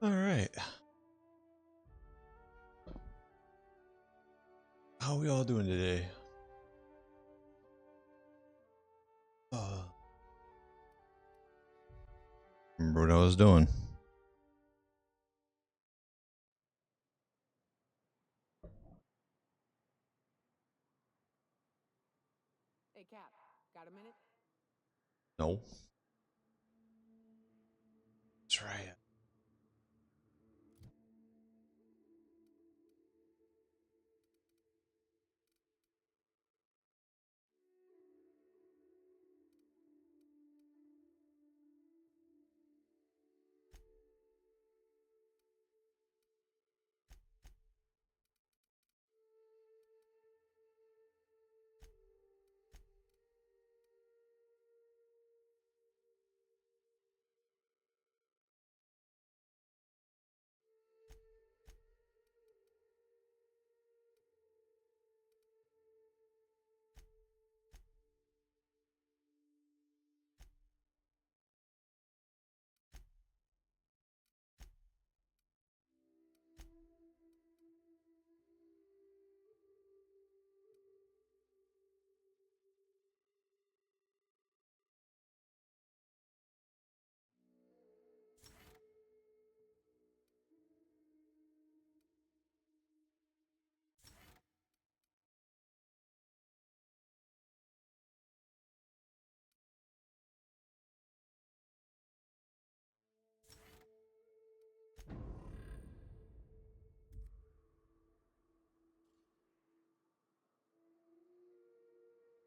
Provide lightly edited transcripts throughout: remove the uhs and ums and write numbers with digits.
All right. How we all doing today? Uh, Remember what I was doing? Hey, Cap, got a minute? No. That's right.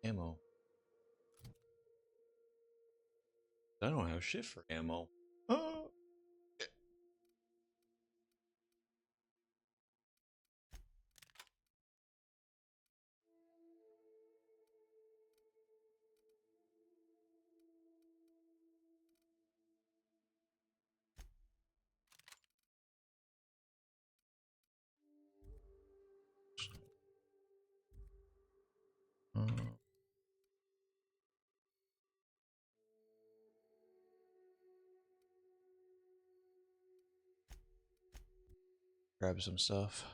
Ammo. I don't have shit for ammo. Oh. Grab some stuff.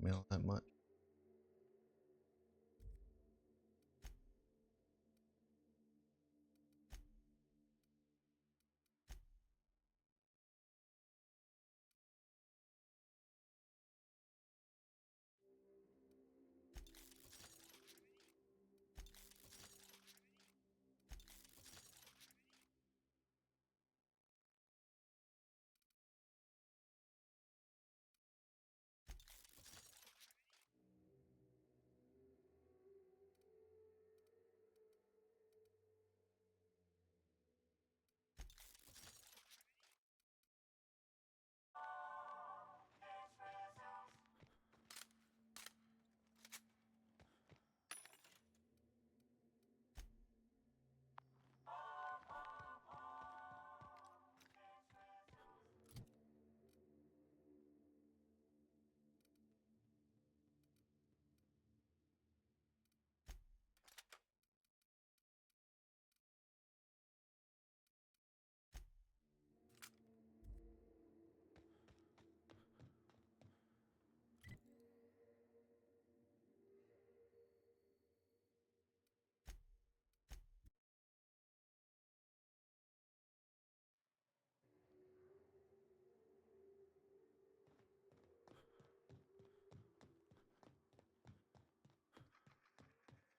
me all that much.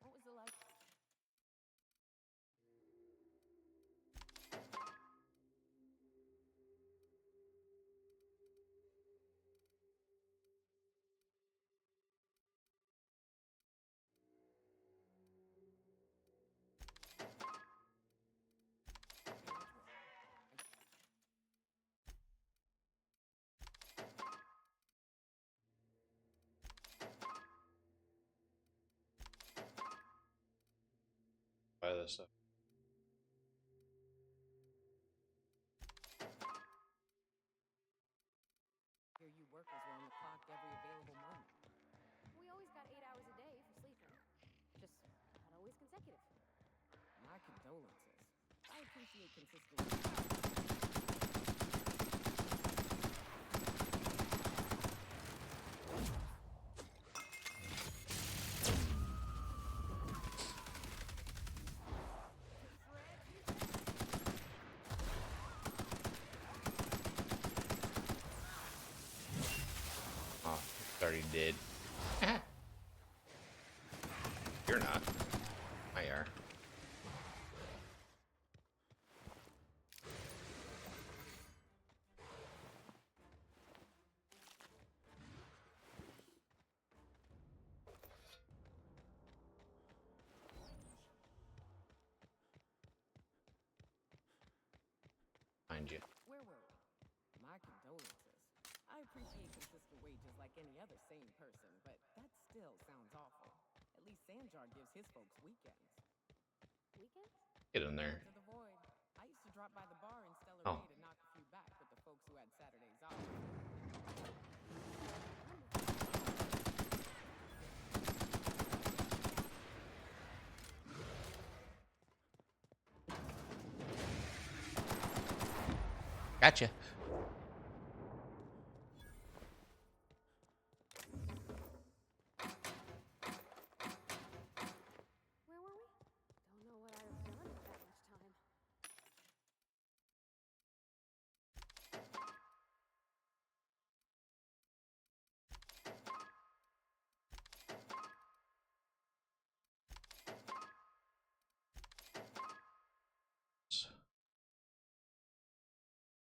What was it like? Buy this stuff. Here you workers were on the clock every available moment. We always got 8 hours a day for sleeping. Just not always consecutive. My condolences. I appreciate consistency. Oh, it's already dead. You're not. I are. Find you. Where were we? My condolences. I appreciate consistent wages like any other sane person, but that still sounds awful. At least Sanjar gives his folks weekends. Weekends? Get in there. To the void. I used to drop by the bar in Stellar Oh. Bay to knock a few back with the folks who had Saturdays off. Gotcha. Where were we? Don't know what I've done with that much time.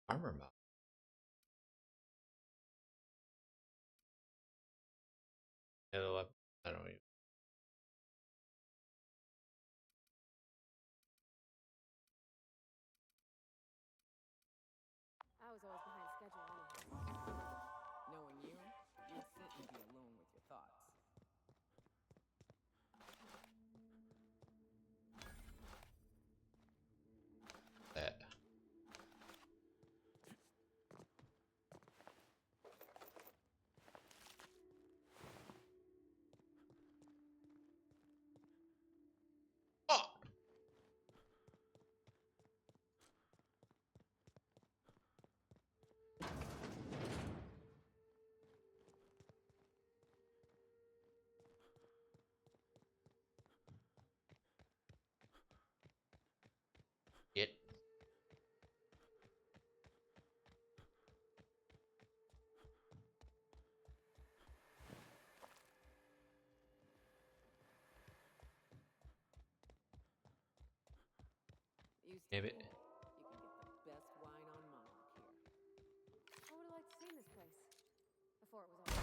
Armor mount. I don't even. I was always behind schedule anyway. Knowing you, you'd sit and be alone with your thoughts. That. to Damn be. it. You can get the best wine on Monarch here. I would have liked to see this place before it was all.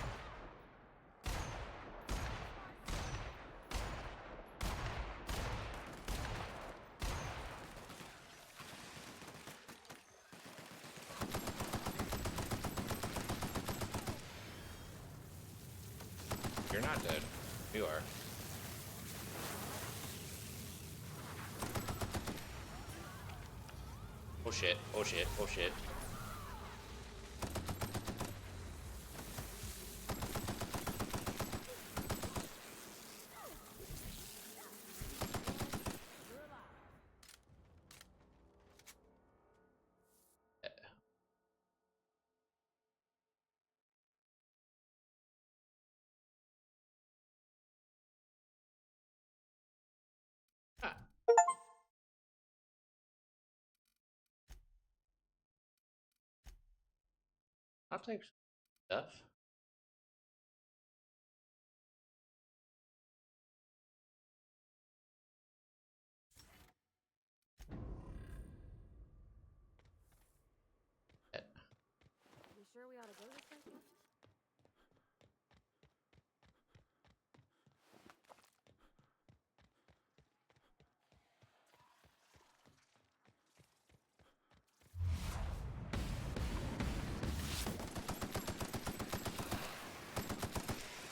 You're not dead. You are. Oh shit, oh shit, oh shit. You're alive. Ah, I'll take stuff. You sure we ought to go this way, Captain?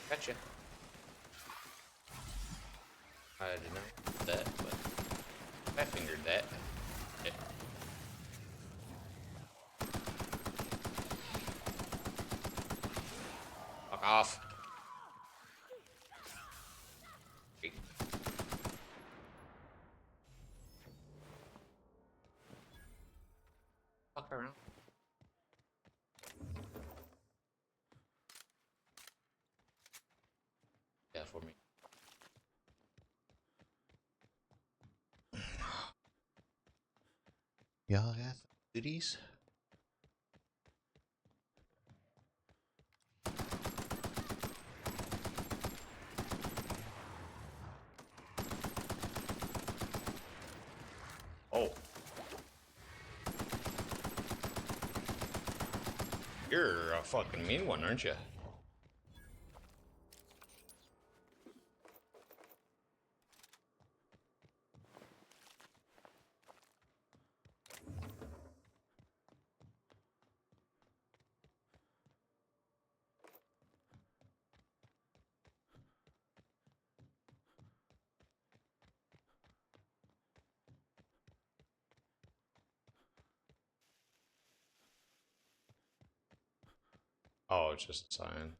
Gotcha. I did not do that, but I fingered that. Yeah. Fuck off. Hey. Fuck around. Yeah, for me. Y'all got goodies? Oh. You're a fucking mean one, aren't you? Oh, it's just a sign.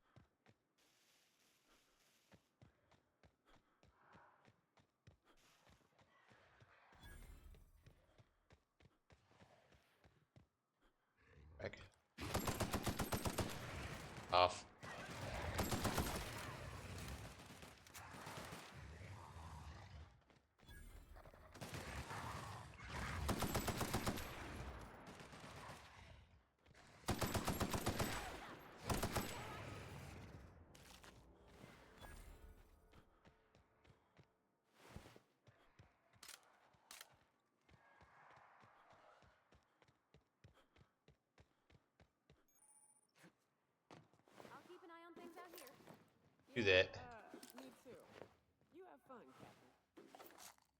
Back. Off. I'll keep an eye on things out here. Do that. Me too. You have fun, Captain.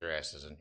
Your ass isn't.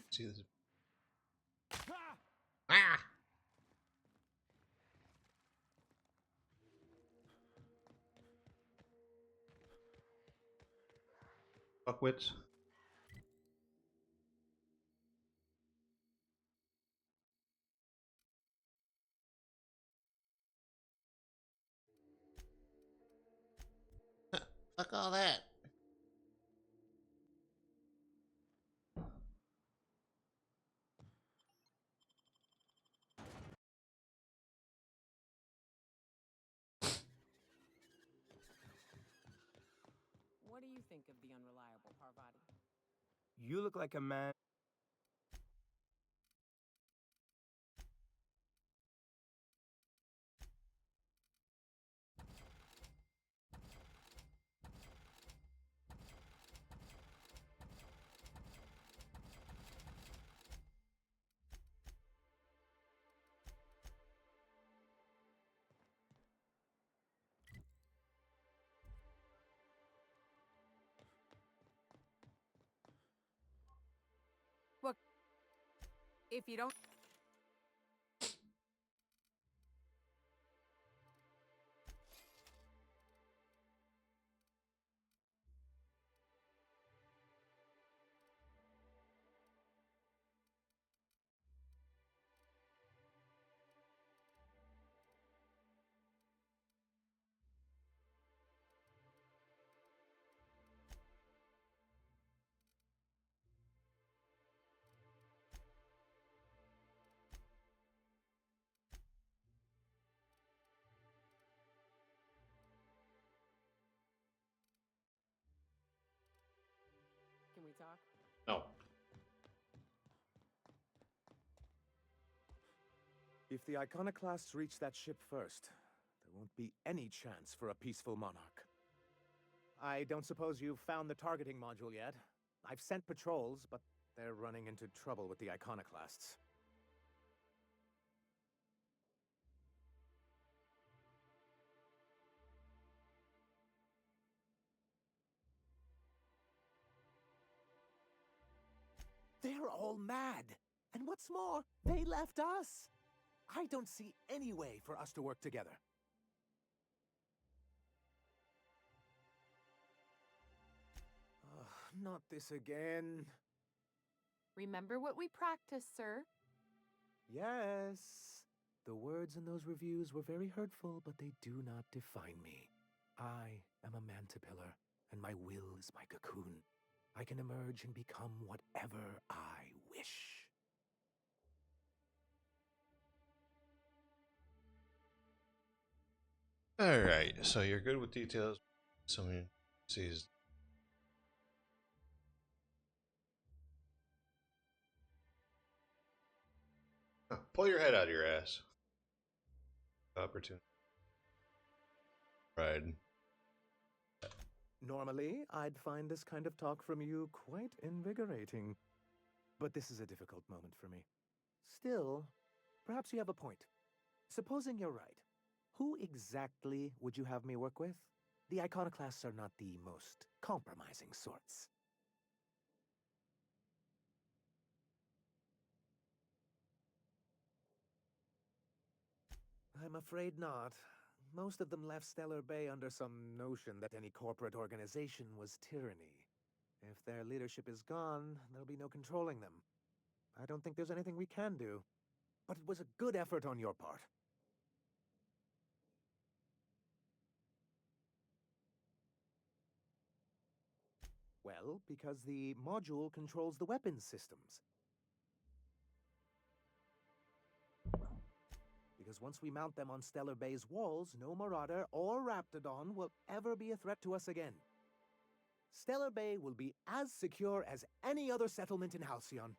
See this? Ah! Fuckwits. Fuck all that. What do you think of the unreliable Parvati? You look like a man. If you don't... Can we talk? No. If the Iconoclasts reach that ship first, there won't be any chance for a peaceful monarch. I don't suppose you've found the targeting module yet. I've sent patrols, but they're running into trouble with the Iconoclasts. They're all mad! And what's more, they left us! I don't see any way for us to work together. Not this again. Remember what we practiced, sir? Yes. The words in those reviews were very hurtful, but they do not define me. I am a Mantipillar, and my will is my cocoon. I can emerge and become whatever I wish. Alright, so you're good with details. Someone sees. Huh, pull your head out of your ass. Opportunity. Right. Normally, I'd find this kind of talk from you quite invigorating. But this is a difficult moment for me. Still, perhaps you have a point. Supposing you're right, who exactly would you have me work with? The Iconoclasts are not the most compromising sorts. I'm afraid not. Most of them left Stellar Bay under some notion that any corporate organization was tyranny. If their leadership is gone, there'll be no controlling them. I don't think there's anything we can do. But it was a good effort on your part. Well, because the module controls the weapons systems. Because once we mount them on Stellar Bay's walls, no Marauder or Raptidon will ever be a threat to us again. Stellar Bay will be as secure as any other settlement in Halcyon.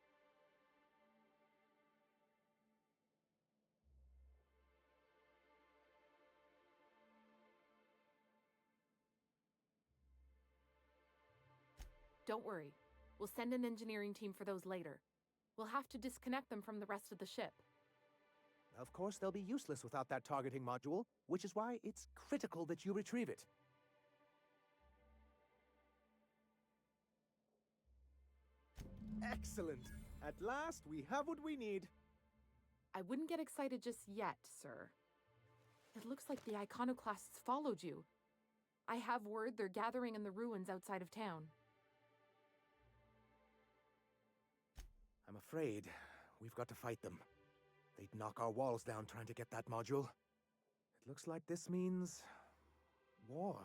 Don't worry. We'll send an engineering team for those later. We'll have to disconnect them from the rest of the ship. Of course, they'll be useless without that targeting module, which is why it's critical that you retrieve it. Excellent! At last, we have what we need. I wouldn't get excited just yet, sir. It looks like the iconoclasts followed you. I have word they're gathering in the ruins outside of town. I'm afraid we've got to fight them. They'd knock our walls down trying to get that module. It looks like this means war.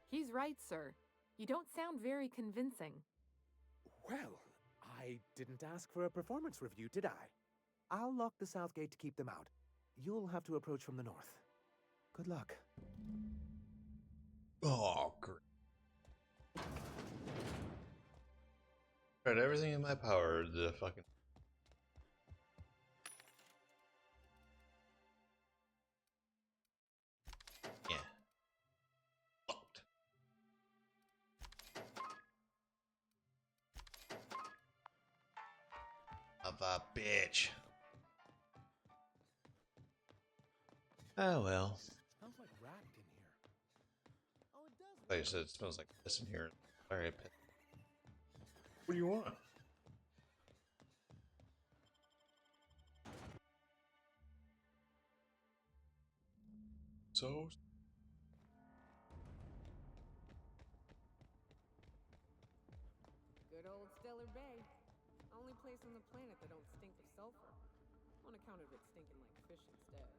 He's right, sir. You don't sound very convincing. Well, I didn't ask for a performance review, did I? I'll lock the south gate to keep them out. You'll have to approach from the north. Good luck. Oh, great. Tried everything in my power to fucking. Yeah. Fucked. Of a bitch. Oh well. Smells like rat in here. Oh, it does. Like I said, it smells like piss in here. Sorry, I pissed. What do you want? So Good old Stellar Bay. Only place on the planet that don't stink of sulfur. On account of it stinking like fish instead.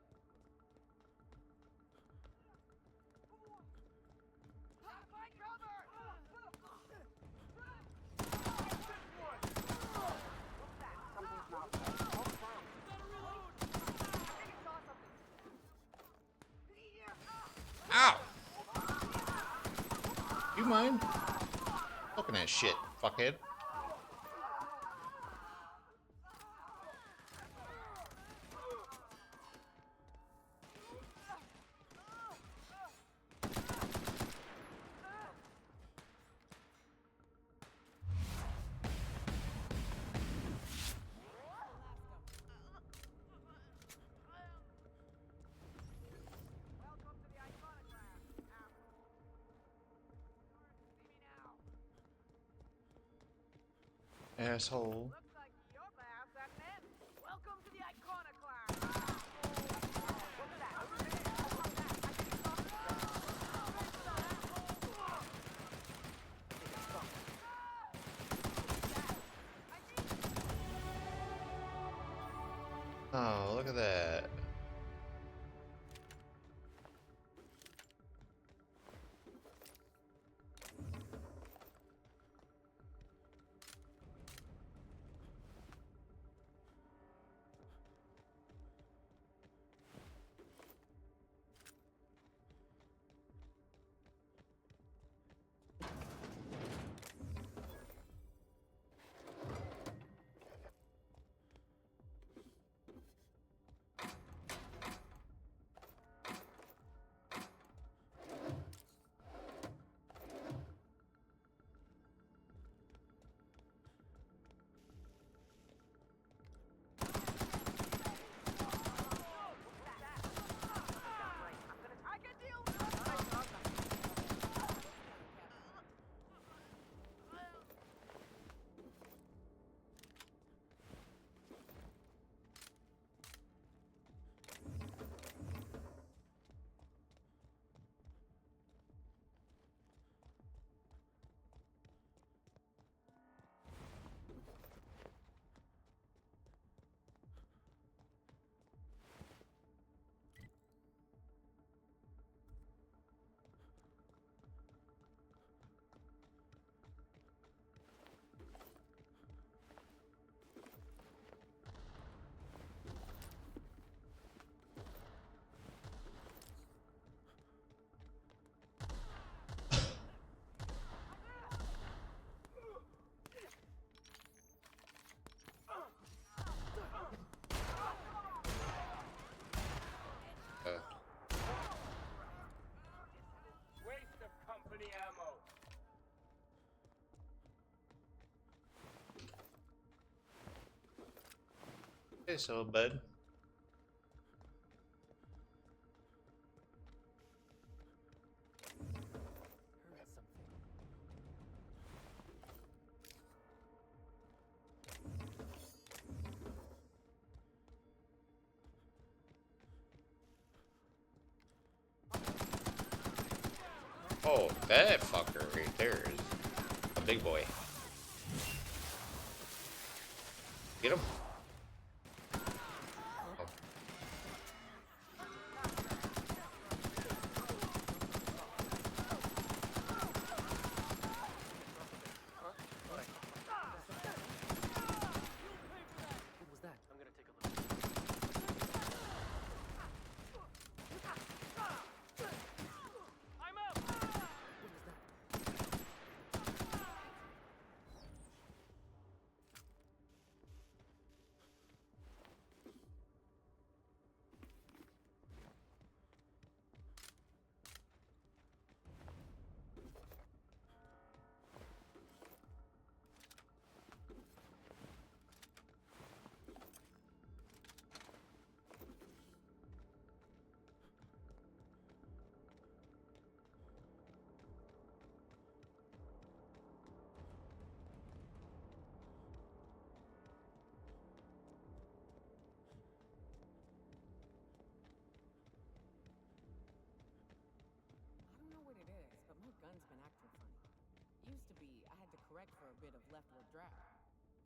ow! You mind? Looking at shit, fuckhead. Asshole. Looks like your bath, doesn't it? Welcome to the Iconoclast! What's that? Oh, look at that. I can deal with it! Waste of company ammo. Hey, so bud. Oh, that fucker right there is a big boy. Get him. Oh. What was that? I'm gonna take a look. I'm out! What was that? I don't know what it is, but my gun's been acting funny. Used to be, I had to correct for a bit of leftward drag.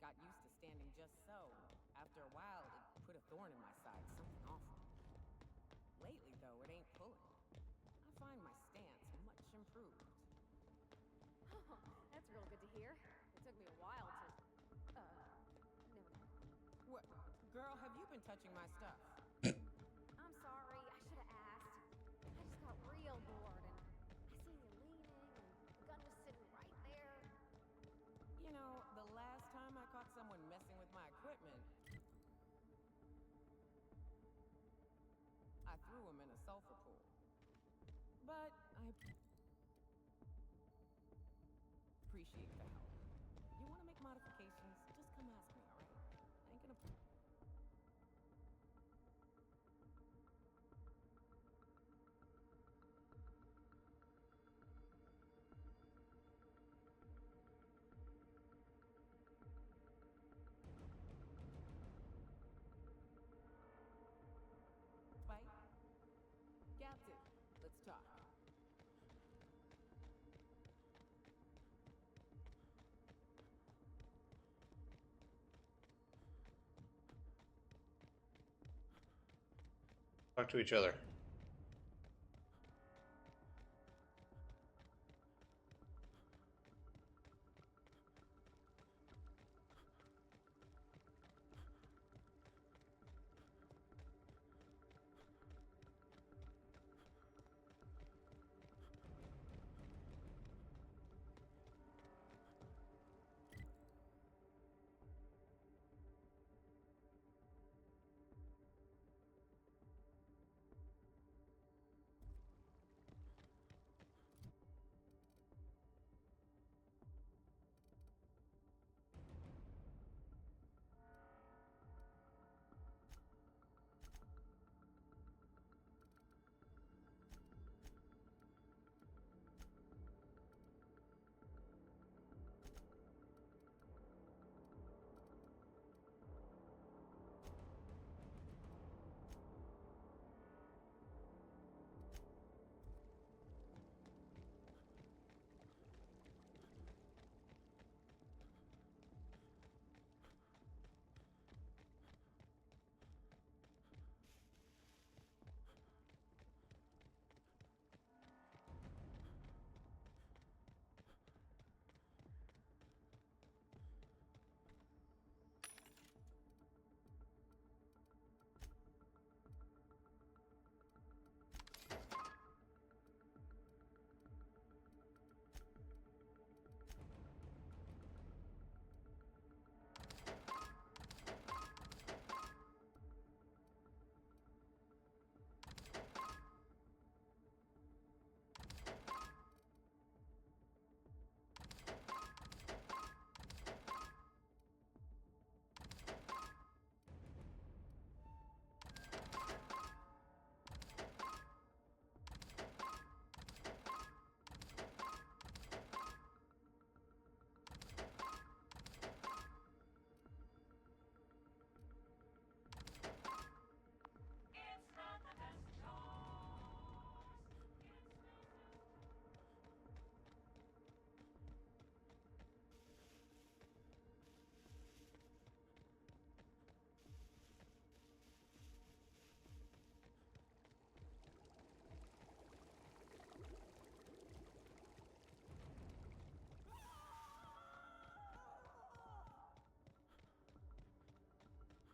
Got used to standing just so. After a while, it put a thorn in my side, something awful. Lately, though, it ain't pulling. I find my stance much improved. That's real good to hear. It took me a while to. Never mind. What? Girl, have you been touching my stuff? I'm sorry. I should have asked. I just got real bored and I seen you leaning and the gun was sitting right there. You know, the last time I caught someone messing with my equipment, I threw him in a sulfur pool. But I appreciate the help. You want to make modifications? Just come ask me, all right? I ain't gonna. Fight? Captain, let's talk. Talk to each other.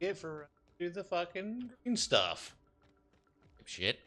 Get for do the fucking green stuff. Shit.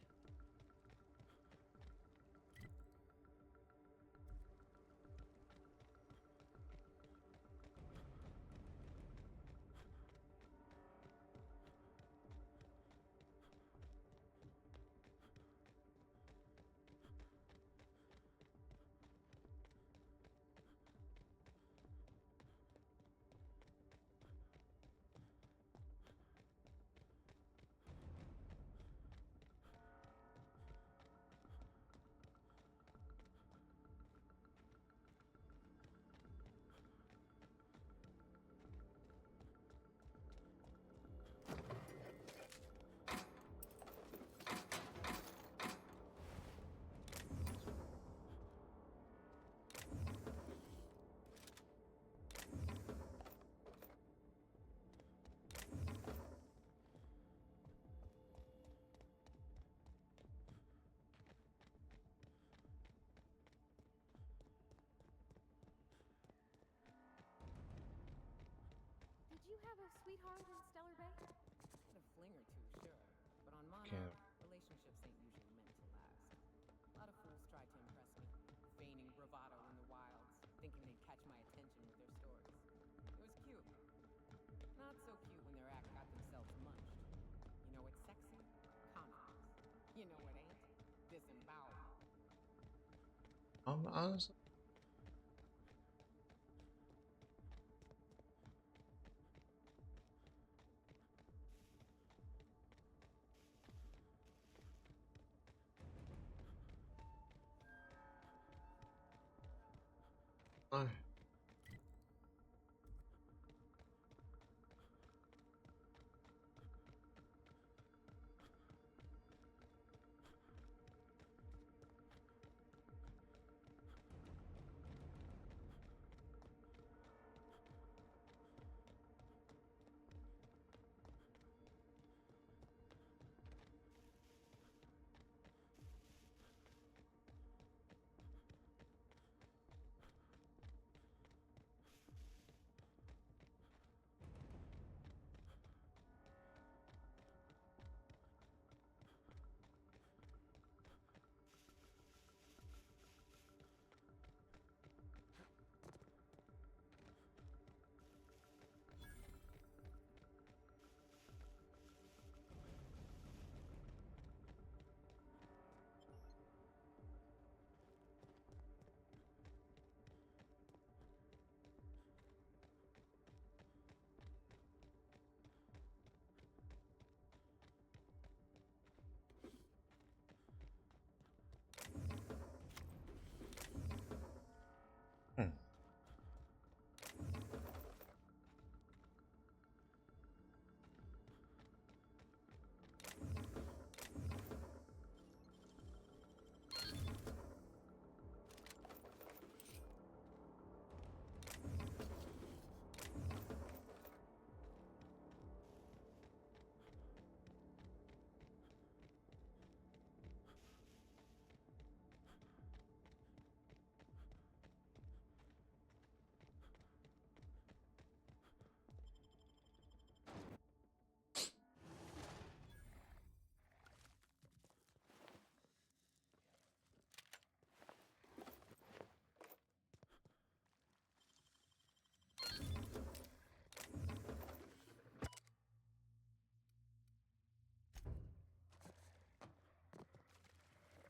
Did you have a sweetheart in Stellar Bay? Had a fling or two, sure. But on Monarch, Can't. relationships ain't usually meant to last. A lot of fools tried to impress me, feigning bravado in the wilds, thinking they'd catch my attention with their stories. It was cute. Not so cute when their act got themselves munched. You know what's sexy? Confidence. You know what ain't? Disembowelment. Honestly.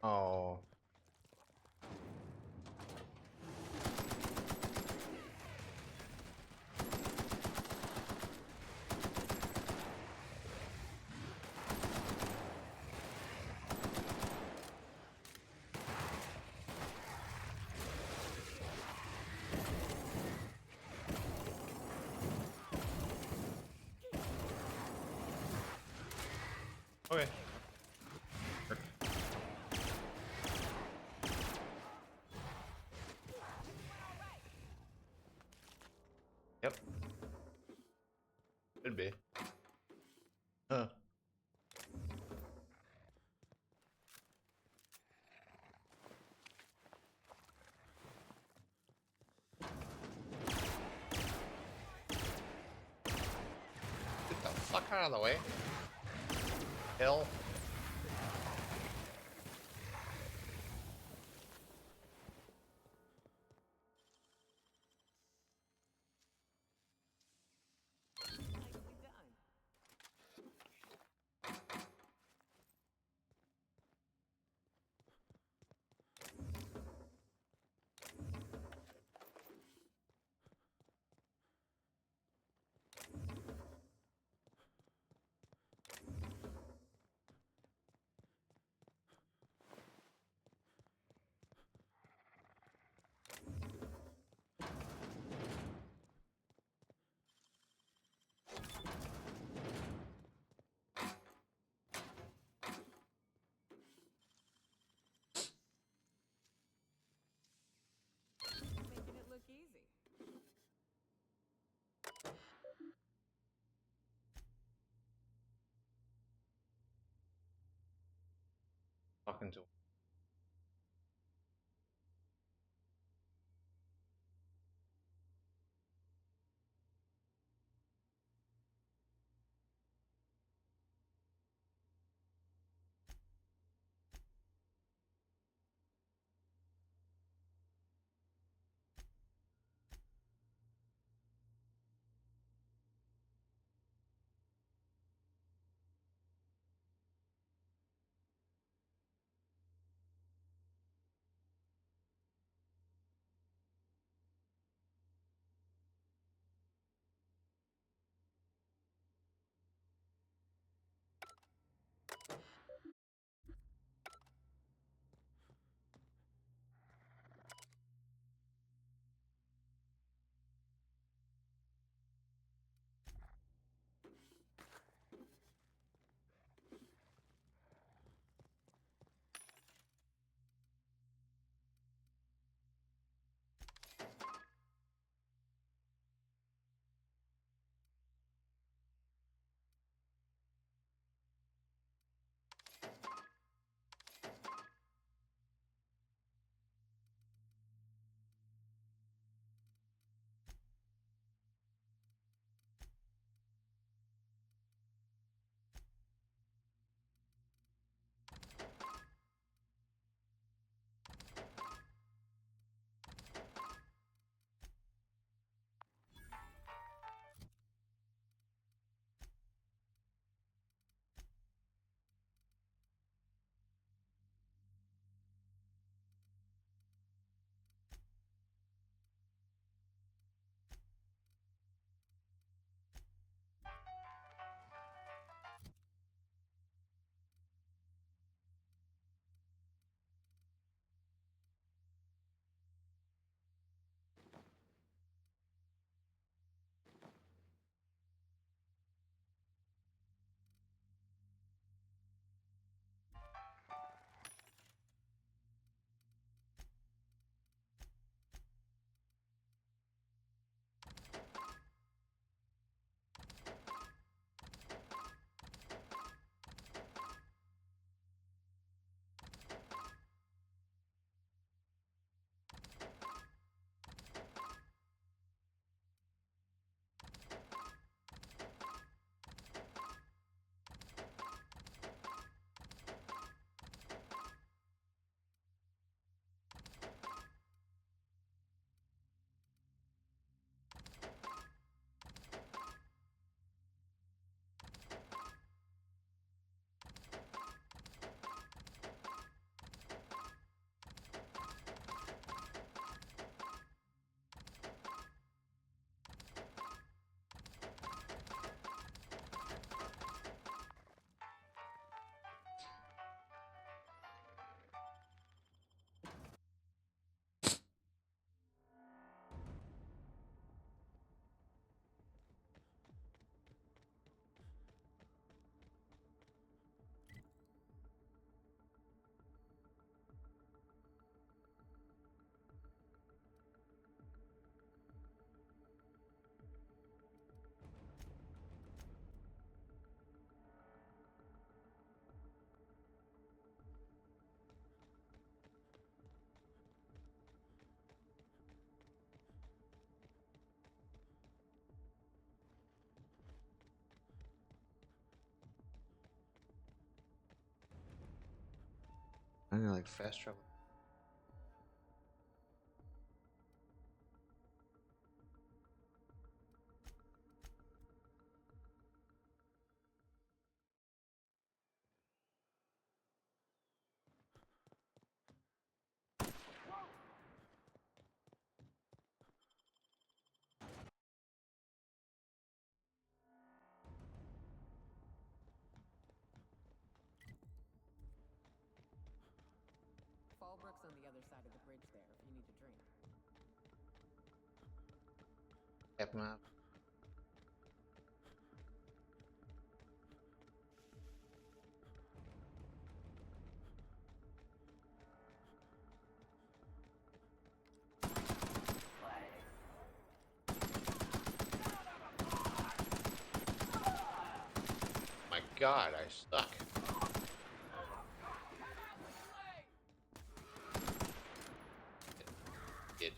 Oh. Okay. Yep. Could be. Huh. Get the fuck out of the way. Hill. Nicely done. Making it look easy. Talking to. I know, like fast travel. Fallbrook's on the other side of the bridge there if you need a drink. Cap map. My God, I suck. It.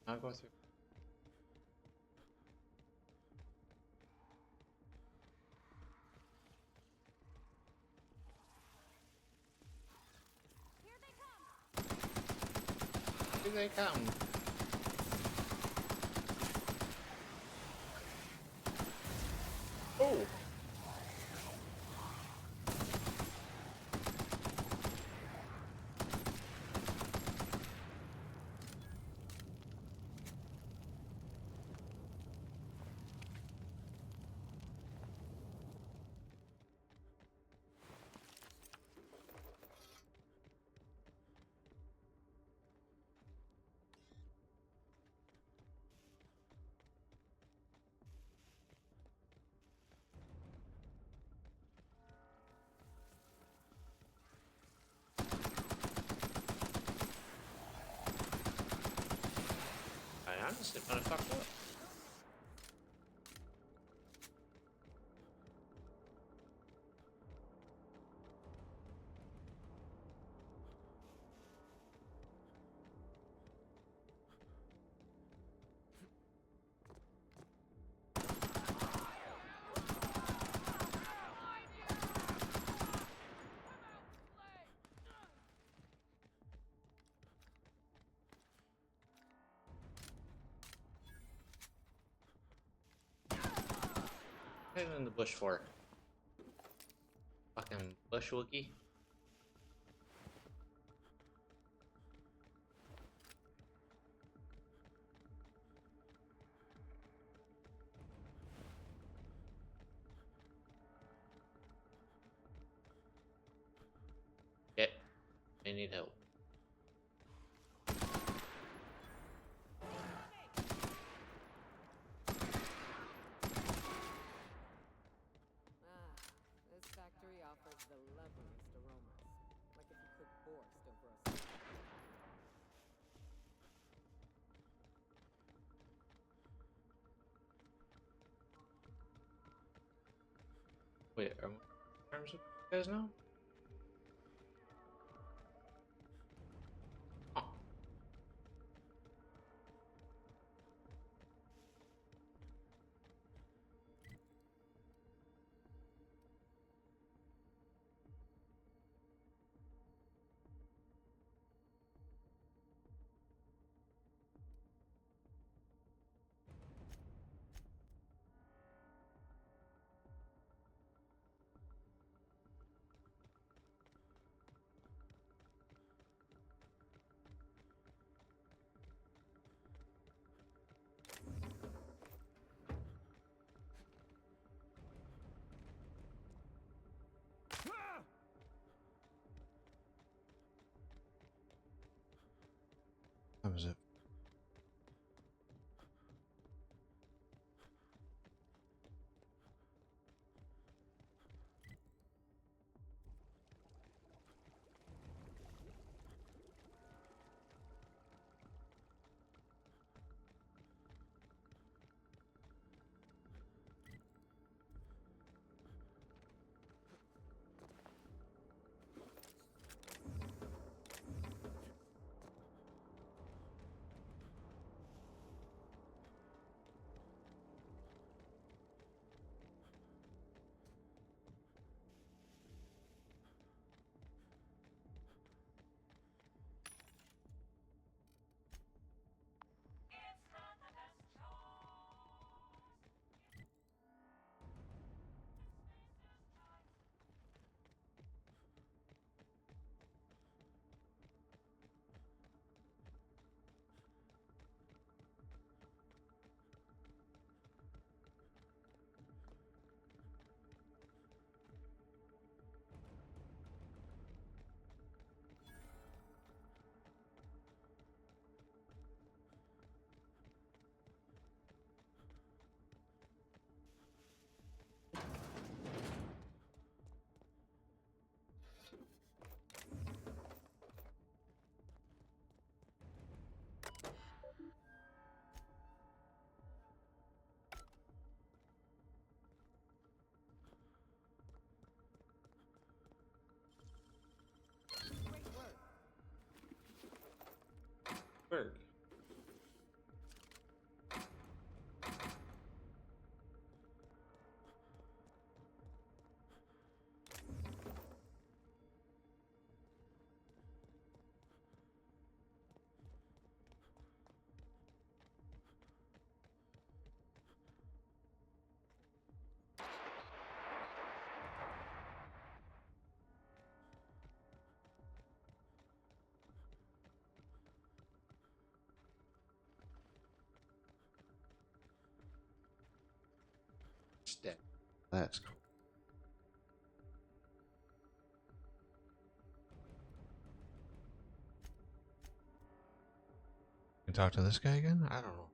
I'll go through. Here they come. Oh! I honestly want to fuck up. What are you in the bush for? Fucking bush Wookie? Get. I need help. This factory offers the loveliest aromas. Like if you cook borscht over a Wait, are we in terms with you guys now? Oh. That was it. step. That's cool. Can talk to this guy again? I don't know.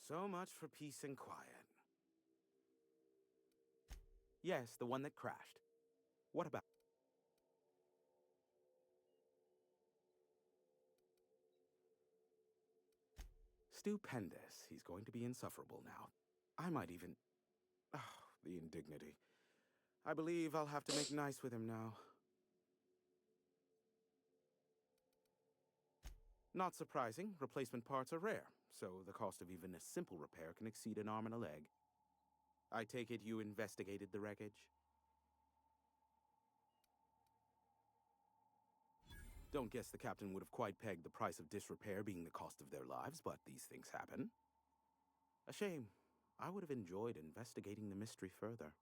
So much for peace and quiet. Yes, the one that crashed. What about? Stupendous. He's going to be insufferable now. I might even... Oh, the indignity. I believe I'll have to make nice with him now. Not surprising, replacement parts are rare, so the cost of even a simple repair can exceed an arm and a leg. I take it you investigated the wreckage? Don't guess the captain would have quite pegged the price of disrepair being the cost of their lives, but these things happen. A shame. I would have enjoyed investigating the mystery further.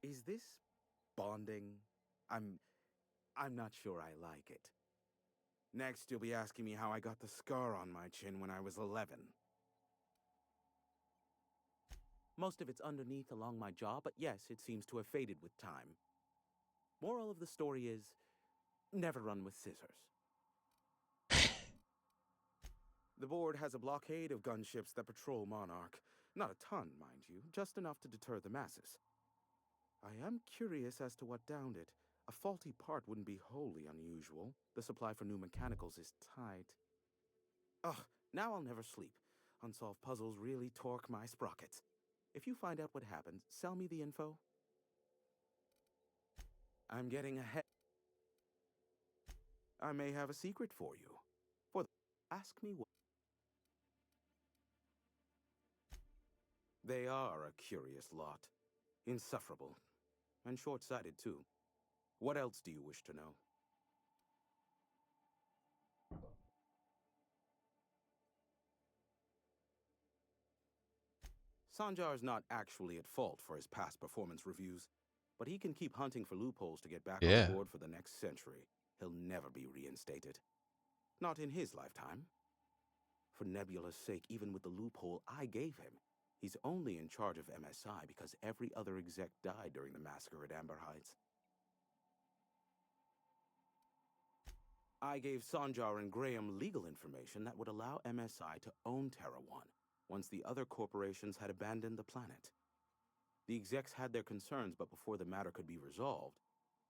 Is this bonding? I'm not sure I like it. Next, you'll be asking me how I got the scar on my chin when I was 11. Most of it's underneath along my jaw, but yes, it seems to have faded with time. Moral of the story is, never run with scissors. The board has a blockade of gunships that patrol Monarch. Not a ton, mind you, just enough to deter the masses. I am curious as to what downed it. A faulty part wouldn't be wholly unusual. The supply for new mechanicals is tight. Ugh, now I'll never sleep. Unsolved puzzles really torque my sprockets. If you find out what happened, sell me the info. I'm getting ahead. I may have a secret for you. Ask me what. They are a curious lot. Insufferable. And short-sighted, too. What else do you wish to know? Sanjar's not actually at fault for his past performance reviews, but he can keep hunting for loopholes to get back on the board for the next century. He'll never be reinstated. Not in his lifetime. For Nebula's sake, even with the loophole I gave him, he's only in charge of MSI because every other exec died during the massacre at Amber Heights. I gave Sanjar and Graham legal information that would allow MSI to own Terra One once the other corporations had abandoned the planet. The execs had their concerns, but before the matter could be resolved,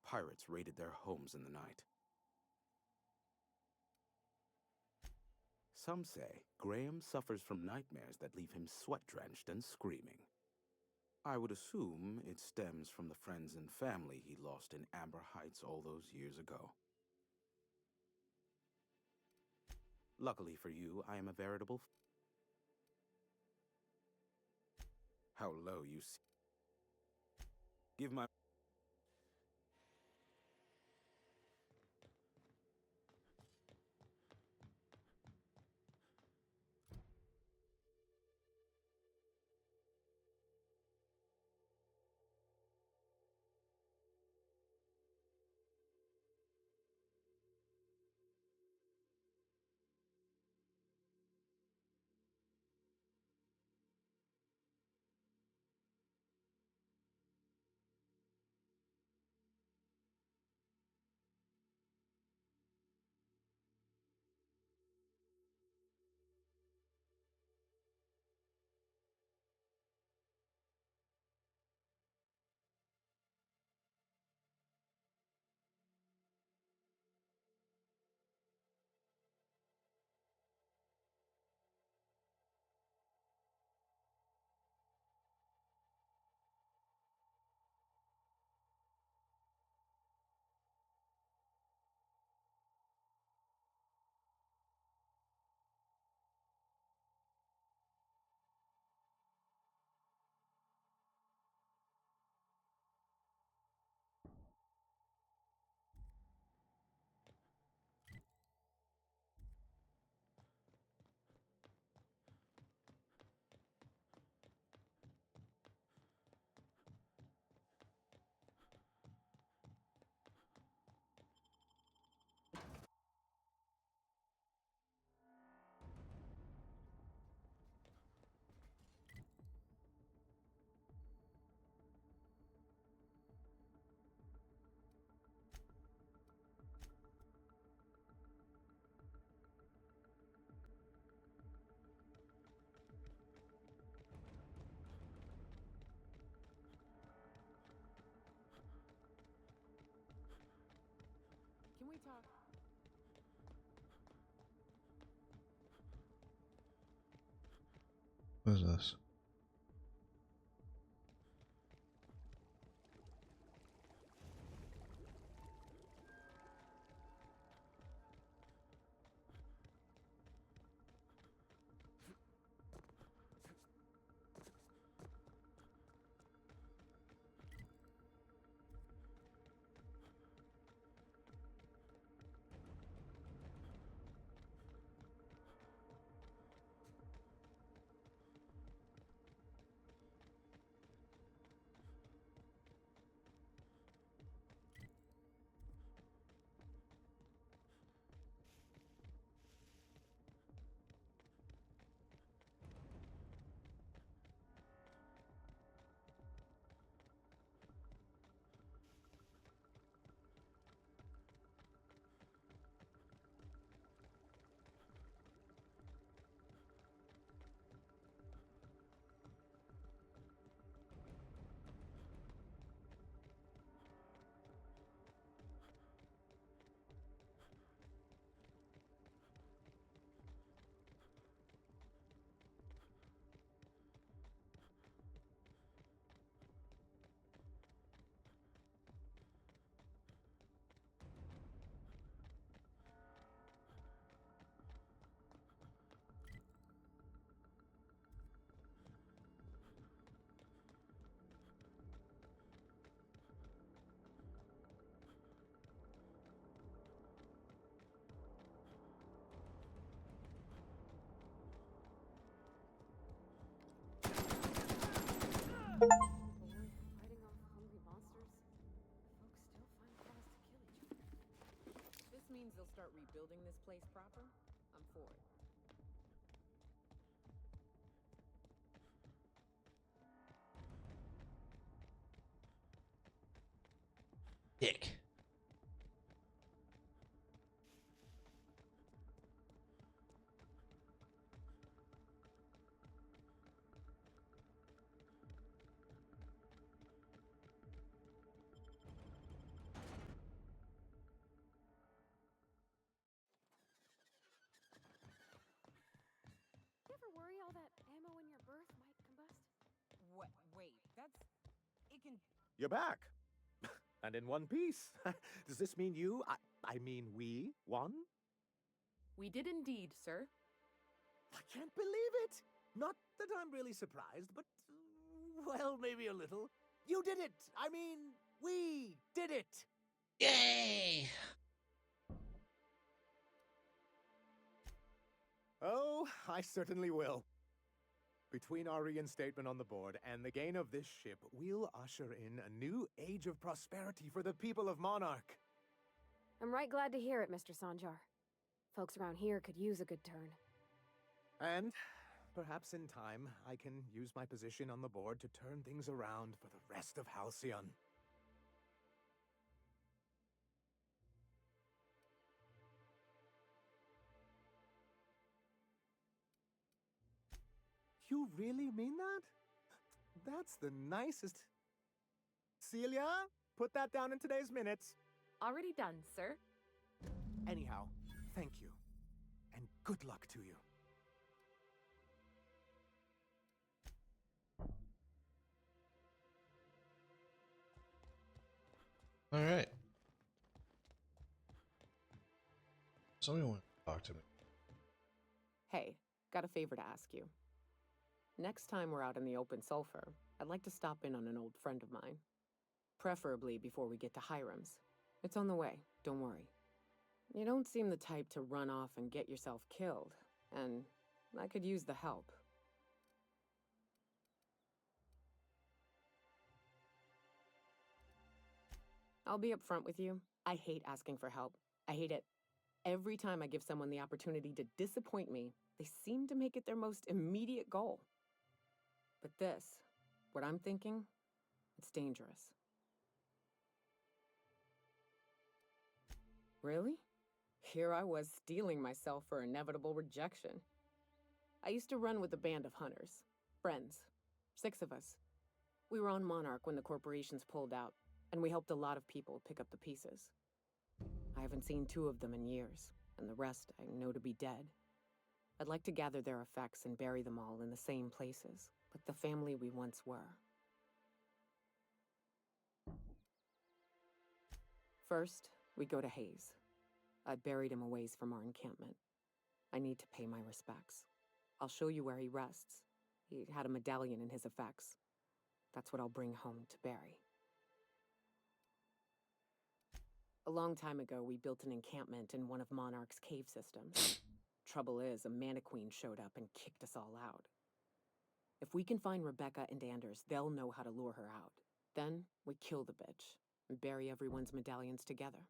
pirates raided their homes in the night. Some say Graham suffers from nightmares that leave him sweat-drenched and screaming. I would assume it stems from the friends and family he lost in Amber Heights all those years ago. Luckily for you, I am a veritable... How low you see. Give my... talk. What is this? Fighting off hungry monsters? Folks still find cause to kill each other. This means they'll start rebuilding this place proper. I'm for it. Dick. You ever worry all that ammo in your berth might combust? What? Wait, that's... It can... You're back. And in one piece. Does this mean I mean we won? We did indeed, sir. I can't believe it. Not that I'm really surprised, but, well, maybe a little. You did it. I mean, we did it. Yay! Oh, I certainly will. Between our reinstatement on the board and the gain of this ship, we'll usher in a new age of prosperity for the people of Monarch. I'm right glad to hear it, Mr. Sanjar. Folks around here could use a good turn. And perhaps in time, I can use my position on the board to turn things around for the rest of Halcyon. You really mean that? That's the nicest... Celia, put that down in today's minutes. Already done, sir. Anyhow, thank you. And good luck to you. All right. Somebody want to talk to me. Hey, got a favor to ask you. Next time we're out in the open sulfur, I'd like to stop in on an old friend of mine. Preferably before we get to Hiram's. It's on the way, don't worry. You don't seem the type to run off and get yourself killed, and I could use the help. I'll be upfront with you. I hate asking for help. I hate it. Every time I give someone the opportunity to disappoint me, they seem to make it their most immediate goal. But this, what I'm thinking, it's dangerous. Really? Here I was steeling myself for inevitable rejection. I used to run with a band of hunters. Friends. 6 of us. We were on Monarch when the corporations pulled out, and we helped a lot of people pick up the pieces. I haven't seen 2 of them in years, and the rest I know to be dead. I'd like to gather their effects and bury them all in the same places, like the family we once were. First, we go to Hayes. I buried him a ways from our encampment. I need to pay my respects. I'll show you where he rests. He had a medallion in his effects. That's what I'll bring home to Barry. A long time ago, we built an encampment in one of Monarch's cave systems. Trouble is, a Mantiqueen showed up and kicked us all out. If we can find Rebecca and Anders, they'll know how to lure her out. Then, we kill the bitch and bury everyone's medallions together.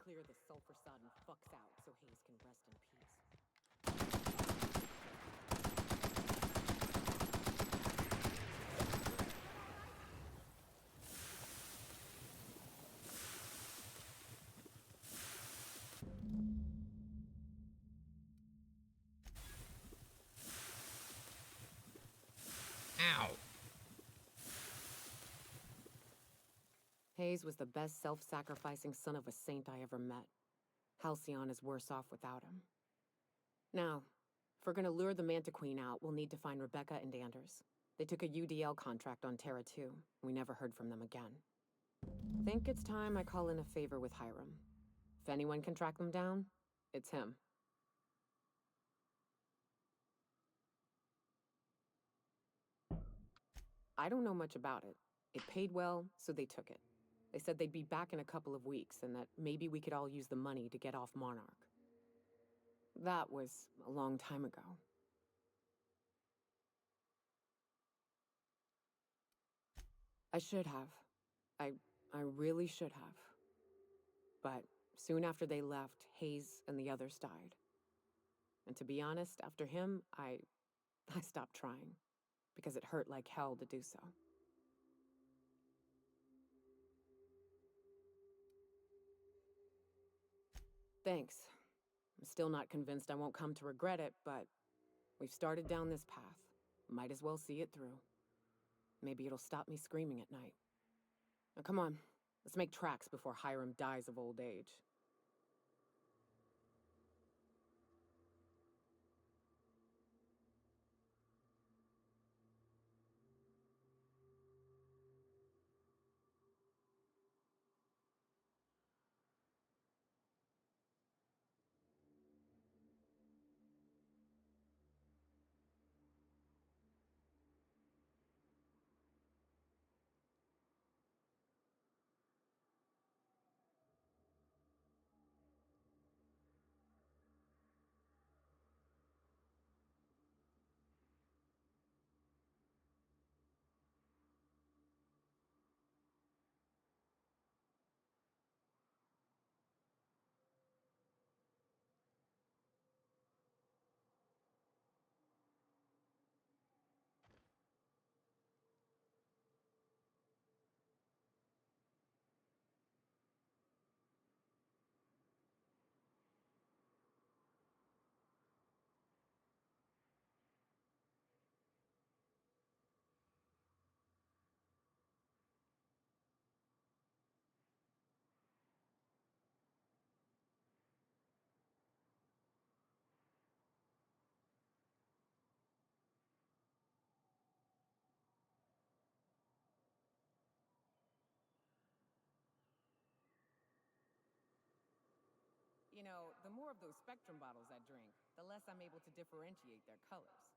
Clear the sulfur-sodden fucks out so Hayes can rest in peace. Ow. Hayes was the best self-sacrificing son of a saint I ever met. Halcyon is worse off without him. Now, if we're gonna lure the Mantiqueen out, we'll need to find Rebecca and Anders. They took a UDL contract on Terra 2. We never heard from them again. Think it's time I call in a favor with Hiram. If anyone can track them down, it's him. I don't know much about it. It paid well, so they took it. They said they'd be back in a couple of weeks, and that maybe we could all use the money to get off Monarch. that was a long time ago. I should have. I really should have. But soon after they left, Hayes and the others died. And to be honest, after him, I stopped trying. Because it hurt like hell to do so. Thanks. I'm still not convinced I won't come to regret it, but we've started down this path. Might as well see it through. Maybe it'll stop me screaming at night. Now come on, let's make tracks before Hiram dies of old age. You know, the more of those Spectrum bottles I drink, the less I'm able to differentiate their colors.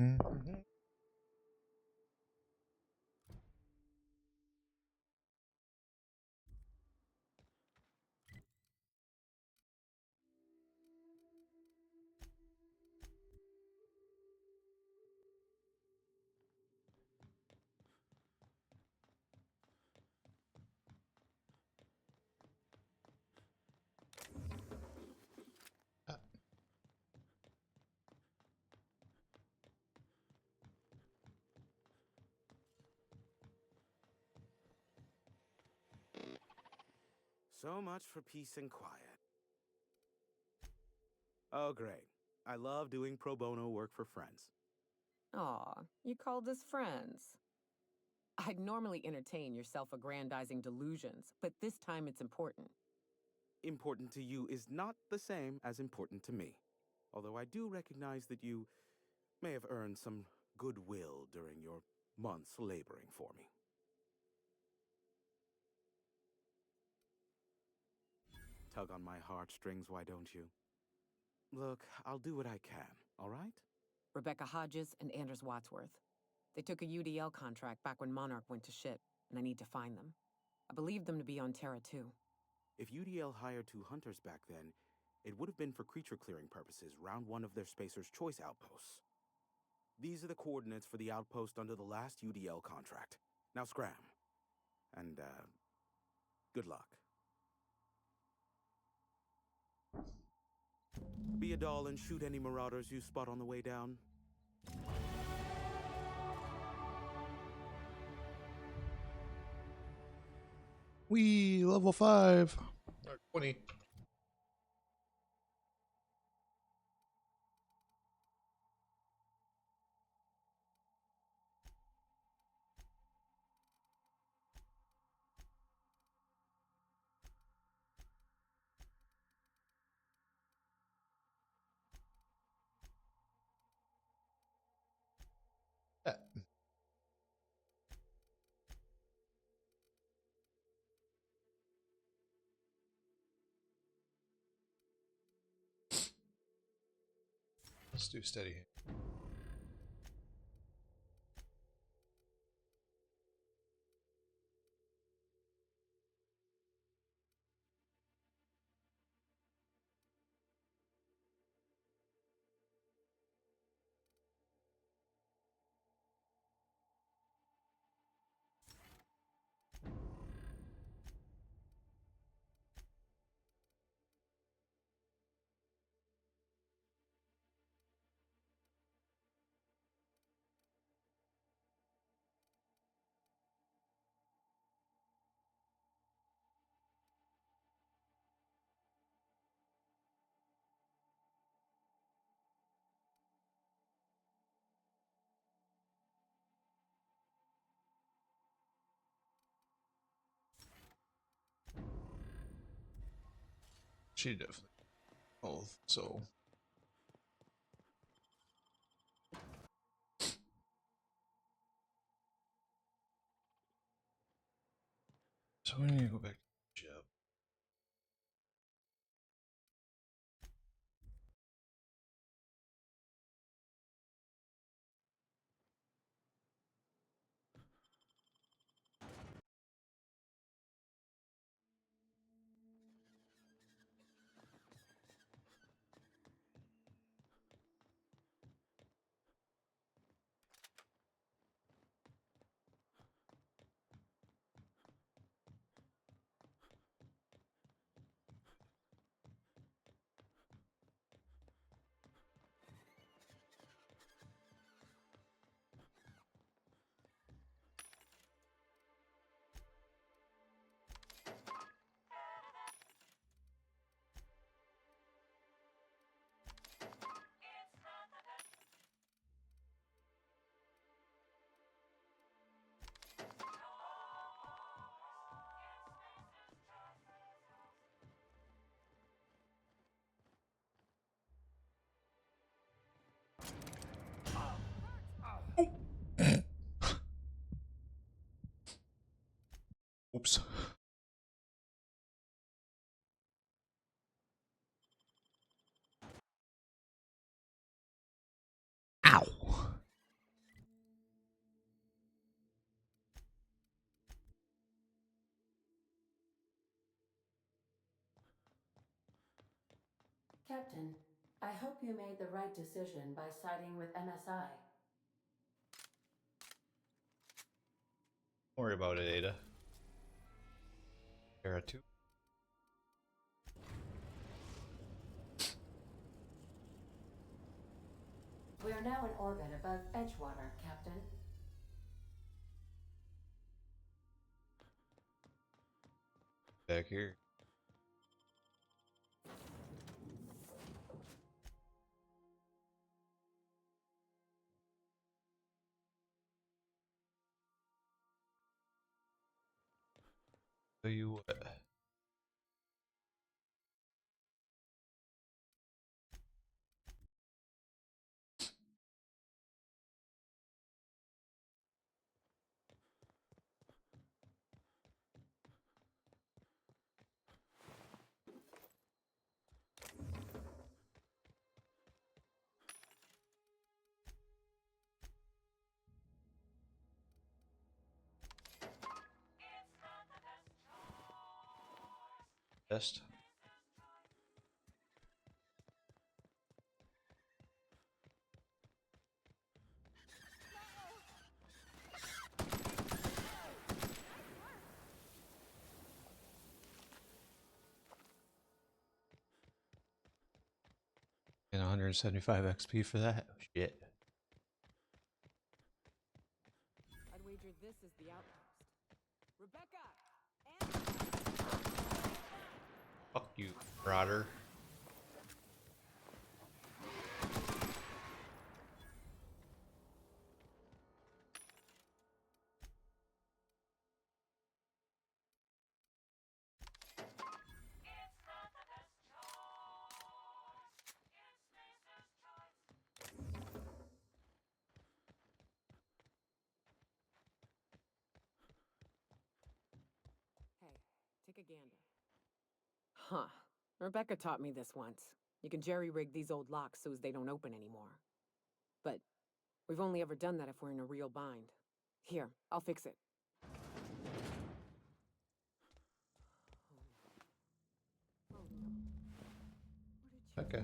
Mhm. So much for peace and quiet. Oh, great. I love doing pro bono work for friends. Aw, you called us friends. I'd normally entertain your self-aggrandizing delusions, but this time it's important. Important to you is not the same as important to me. Although I do recognize that you may have earned some goodwill during your months laboring for me. Tug on my heartstrings, why don't you? Look, I'll do what I can, all right? Rebecca Hodges and Anders Wadsworth. They took a UDL contract back when Monarch went to shit, and I need to find them. I believe them to be on Terra too. If UDL hired 2 hunters back then, it would have been for creature clearing purposes, round 1 of their Spacer's Choice outposts. These are the coordinates for the outpost under the last UDL contract. Now scram. And, Good luck. Be a doll and shoot any marauders you spot on the way down. We level 5 or 20. Let's do steady hand. She definitely both, so we need to go back to the ship. Oops. Ow. Captain, I hope you made the right decision by siding with MSI. Don't worry about it, Ada. Era 2. We are now in orbit above Edgewater, Captain. Back here. Tell you what. Best. And 175 XP for that. Oh, shit. I'd wager this is the outpost. Rebecca! And... Fuck you, Marauder. Hey, take a gander. Huh. Rebecca taught me this once. You can jerry-rig these old locks so as they don't open anymore. But we've only ever done that if we're in a real bind. Here, I'll fix it. Okay.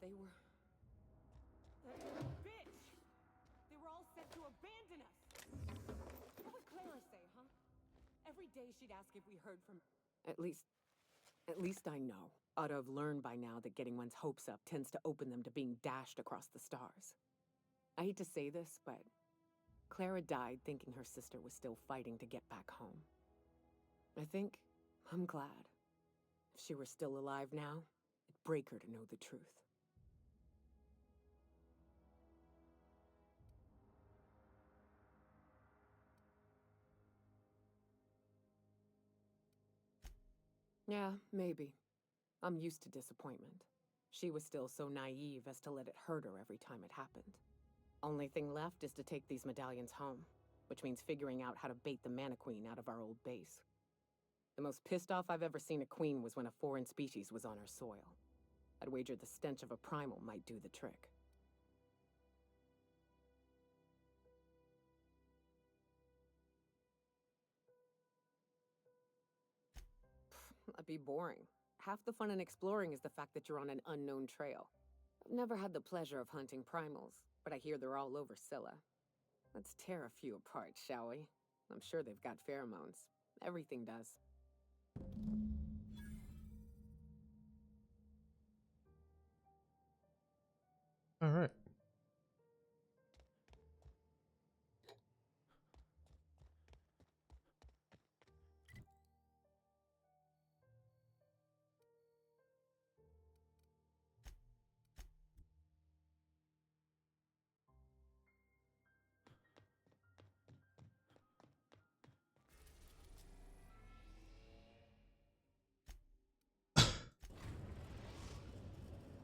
They were... That little bitch! They were all set to abandon us! What would Clara say, huh? Every day she'd ask if we heard from... At least I know. Ought to have learned by now that getting one's hopes up tends to open them to being dashed across the stars. I hate to say this, but Clara died thinking her sister was still fighting to get back home. I'm glad. If she were still alive now, it'd break her to know the truth. Yeah, maybe. I'm used to disappointment. She was still so naive as to let it hurt her every time it happened. Only thing left is to take these medallions home, which means figuring out how to bait the Mana Queen out of our old base. The most pissed off I've ever seen a queen was when a foreign species was on her soil. I'd wager the stench of a primal might do the trick. That'd be boring. Half the fun in exploring is the fact that you're on an unknown trail. I've never had the pleasure of hunting primals, but I hear they're all over Scylla. Let's tear a few apart, shall we? I'm sure they've got pheromones. Everything does. All right.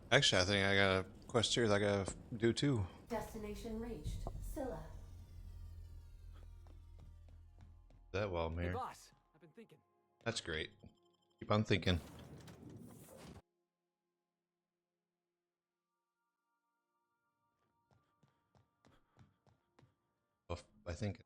Actually, I think I got a quest here that I gotta do too. Destination reached. Scylla. That well, Hey, Mayor. boss. I've been thinking. That's great. Keep on thinking. I think.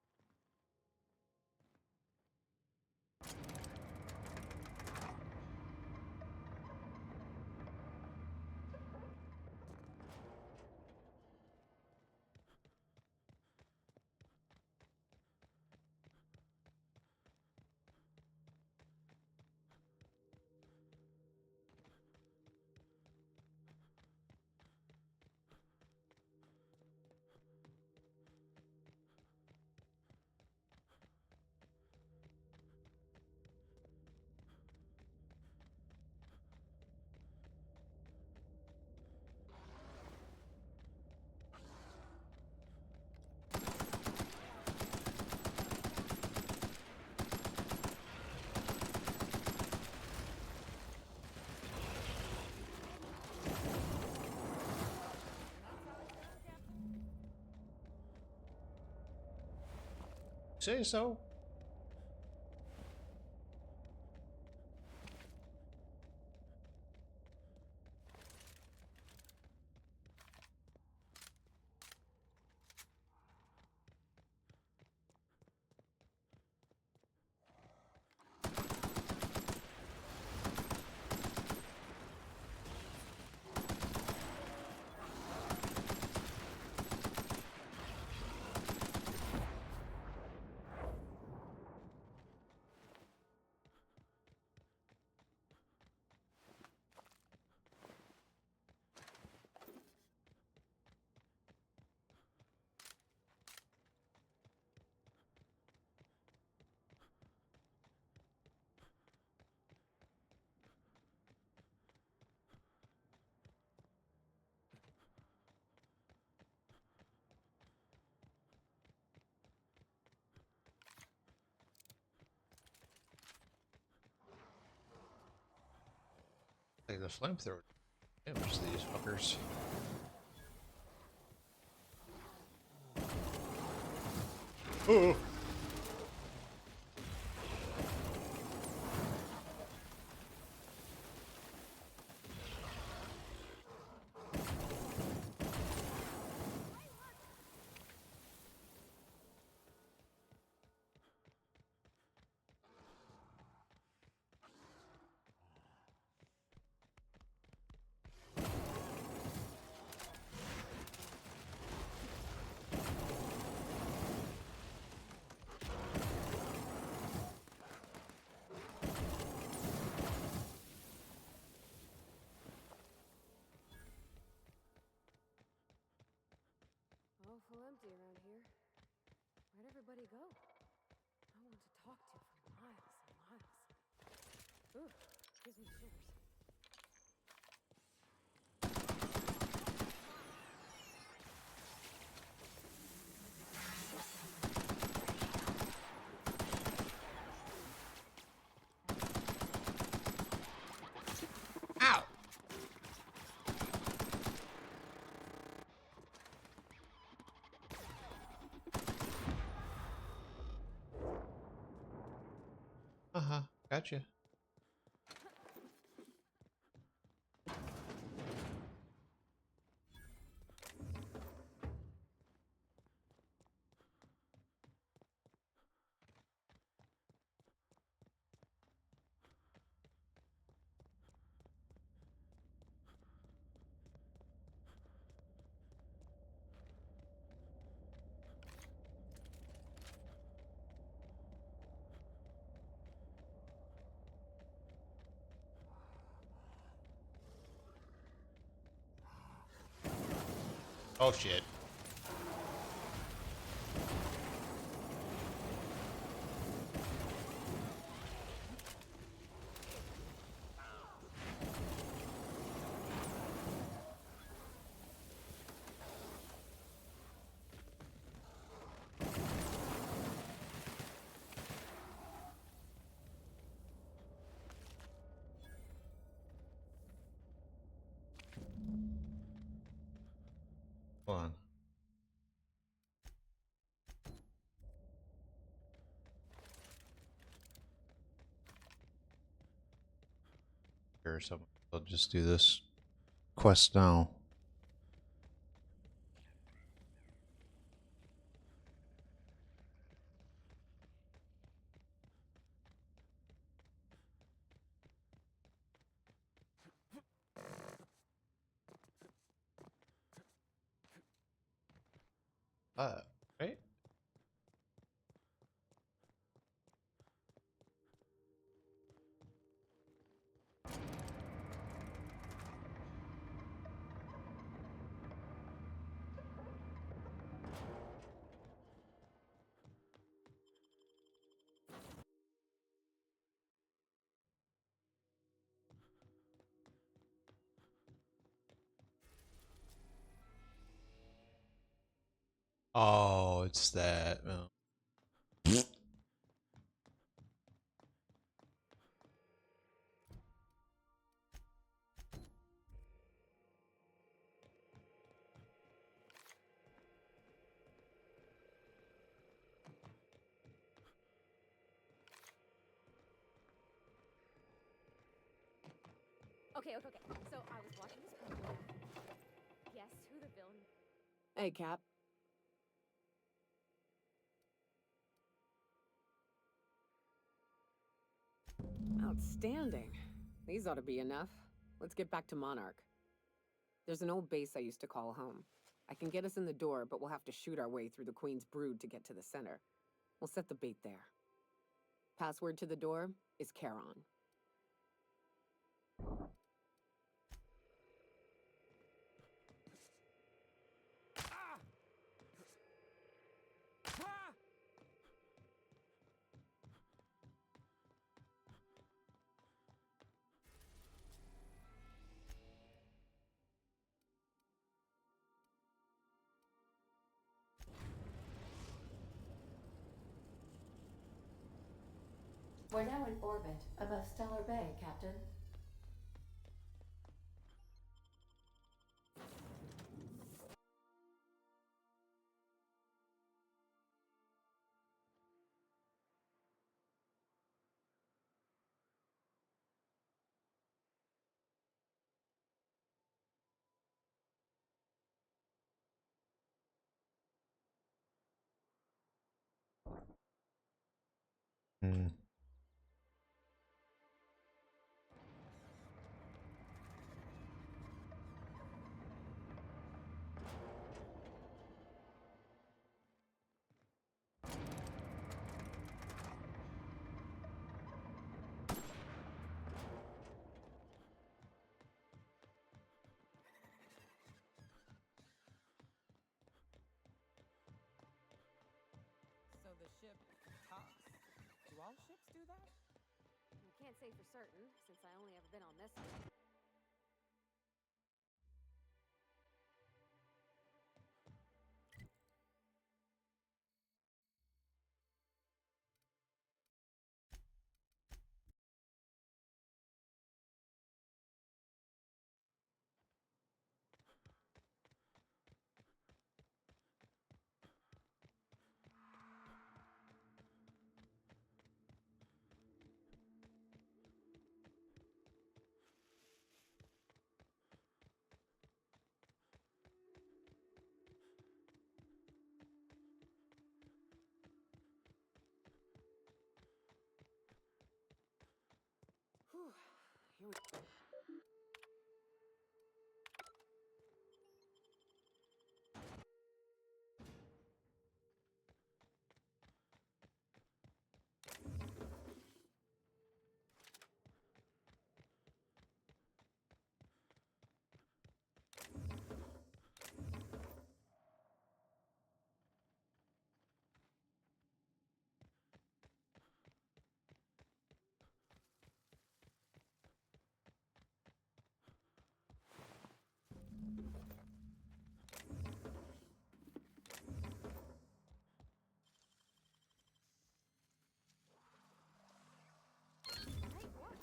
Say so. Like the flamethrower damage these fuckers. Oh. Awful empty around here. Where'd everybody go? No one to talk to for miles and miles. Ooh, gives me shivers. Ow! Uh-huh, gotcha. Oh shit. Hold on. Or something. I'll just do this quest now. Right? Oh, it's that. Oh. Okay. So I was watching this program. Guess who the villain? Hey, Cap. Outstanding. These ought to be enough. Let's get back to Monarch. There's an old base I used to call home. I can get us in the door, but we'll have to shoot our way through the Queen's brood to get to the center. We'll set the bait there. Password to the door is Charon. We're now in orbit above Stellar Bay, Captain. Hmm. So the ship talks? Do all ships do that? I can't say for certain, since I only ever been on this one. Whew. Here we go. Great work.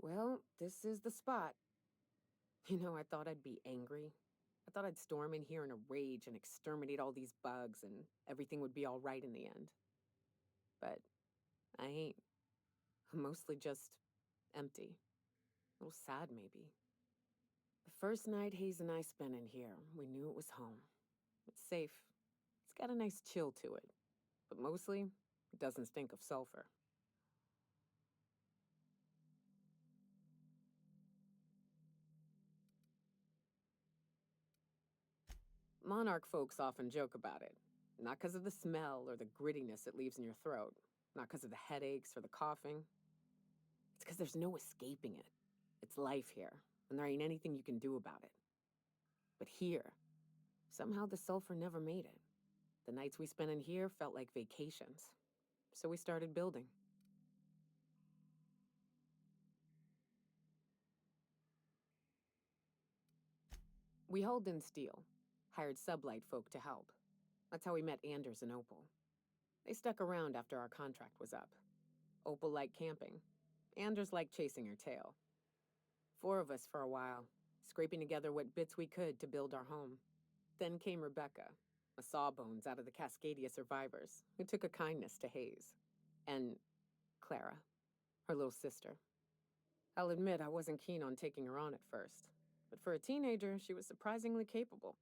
Well, this is the spot. You know, I thought I'd be angry. I thought I'd storm in here in a rage and exterminate all these bugs and everything would be all right in the end. But I ain't. I'm mostly just empty. A little sad, maybe. The first night Hayes and I spent in here, we knew it was home. It's safe. It's got a nice chill to it. But mostly, it doesn't stink of sulfur. Monarch folks often joke about it. Not because of the smell or the grittiness it leaves in your throat. Not because of the headaches or the coughing. It's because there's no escaping it. It's life here. and there ain't anything you can do about it. But here, somehow the sulfur never made it. The nights we spent in here felt like vacations. So we started building. We hauled in steel, hired sublight folk to help. That's how we met Anders and Opal. They stuck around after our contract was up. Opal liked camping. Anders liked chasing her tail. 4 of us for a while, scraping together what bits we could to build our home. Then came Rebecca, a sawbones out of the Cascadia survivors, who took a kindness to Hayes. And Clara, her little sister. I'll admit I wasn't keen on taking her on at first, but for a teenager, she was surprisingly capable.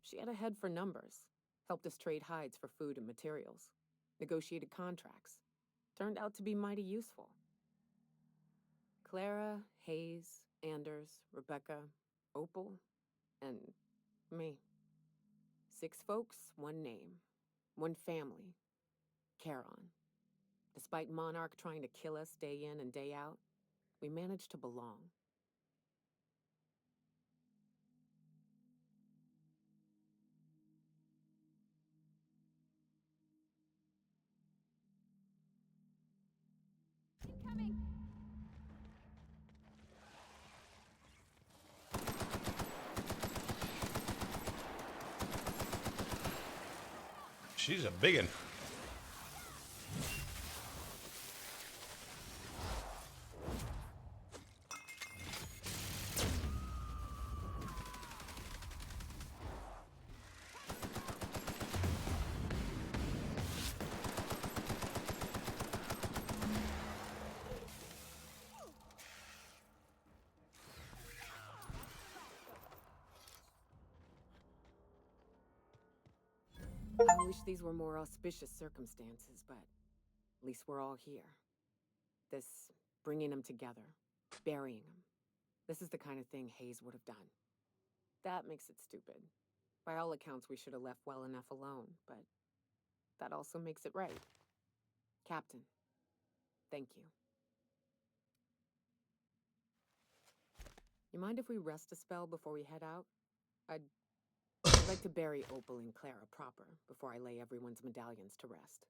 She had a head for numbers, helped us trade hides for food and materials, negotiated contracts. Turned out to be mighty useful. Clara, Hayes, Anders, Rebecca, Opal, and me. 6 folks, 1 name, 1 family. Charon. Despite Monarch trying to kill us day in and day out, we managed to belong. Incoming! She's a biggin'. I wish these were more auspicious circumstances, but at least we're all here. This bringing them together, burying them. This is the kind of thing Hayes would have done. That makes it stupid. By all accounts, we should have left well enough alone, but that also makes it right. Captain, thank you. You mind if we rest a spell before we head out? I'd like to bury Opal and Clara proper before I lay everyone's medallions to rest.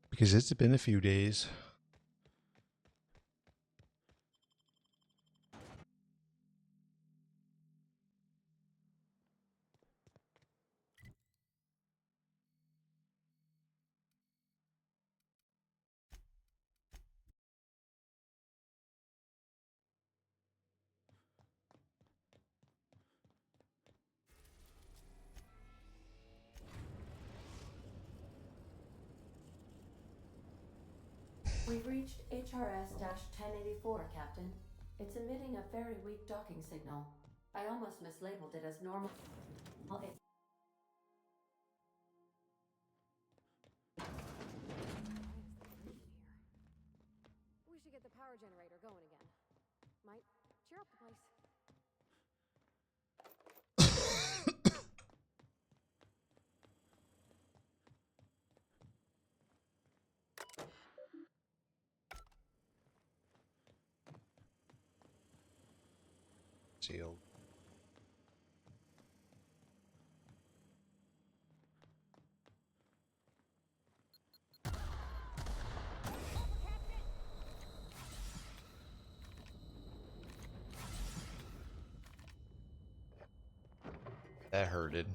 Because it's been a few days. We've reached HRS-1084, Captain. It's emitting a very weak docking signal. I almost mislabeled it as normal. We should get the power generator going again. Might cheer up the place. Sealed. That hurted.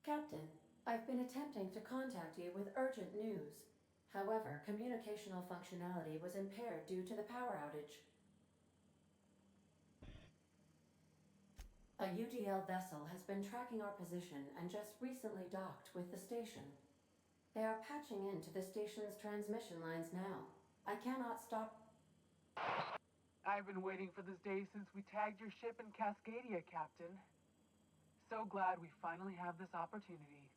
Captain, I've been attempting to contact you with urgent news. However, communicational functionality was impaired due to the power outage. A UDL vessel has been tracking our position and just recently docked with the station. They are patching into the station's transmission lines now. I cannot stop. I've been waiting for this day since we tagged your ship in Cascadia, Captain. So glad we finally have this opportunity.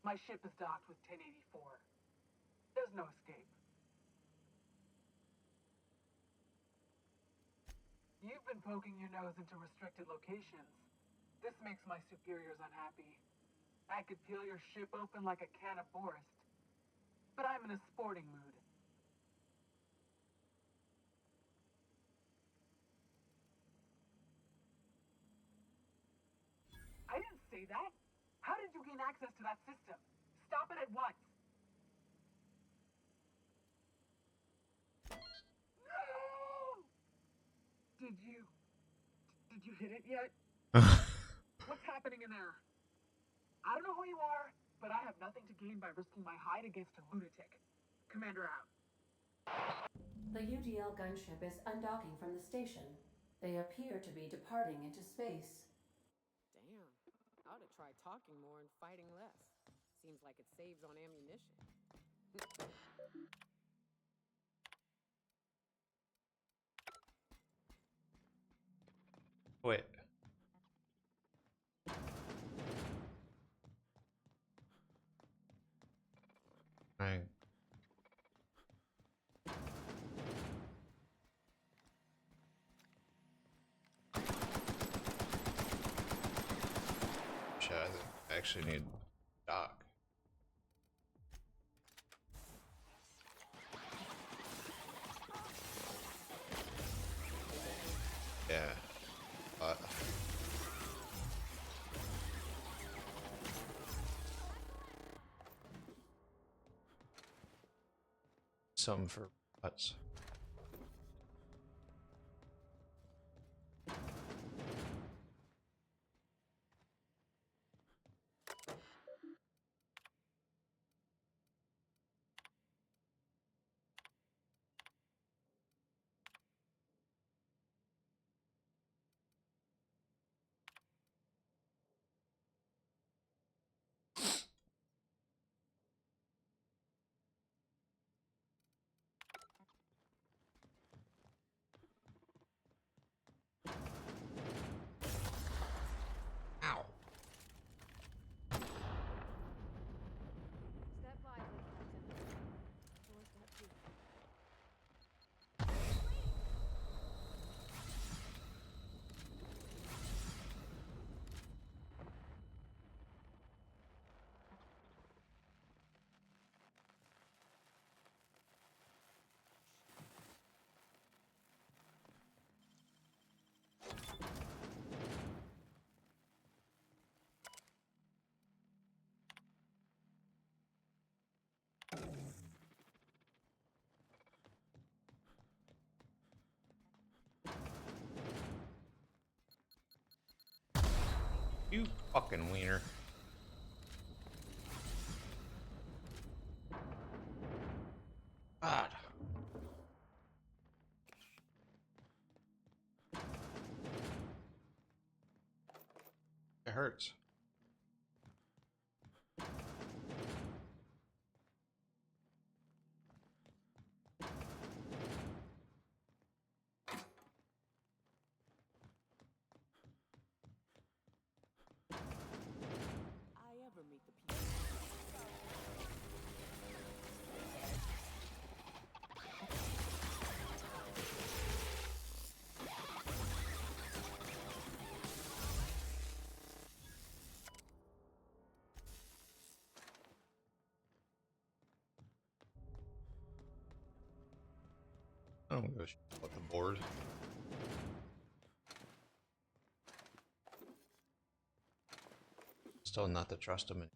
My ship is docked with 1084. There's no escape. You've been poking your nose into restricted locations. This makes my superiors unhappy. I could peel your ship open like a can of Borscht. But I'm in a sporting mood. I didn't say that. How did you gain access to that system? Stop it at once. No! Did you hit it yet? What's happening in there? I don't know who you are, but I have nothing to gain by risking my hide against a lunatic. Commander out. The UDL gunship is undocking from the station. They appear to be departing into space. Damn. I ought to try talking more and fighting less. Seems like it saves on ammunition. Wait. I... Shit, I actually need dock. Yeah. Something for butts. Ow. Step lively, Captain. Door's got key. You fucking wiener. God. It hurts. I ever meet the people. I don't give a shit about the board. Still not to trust him.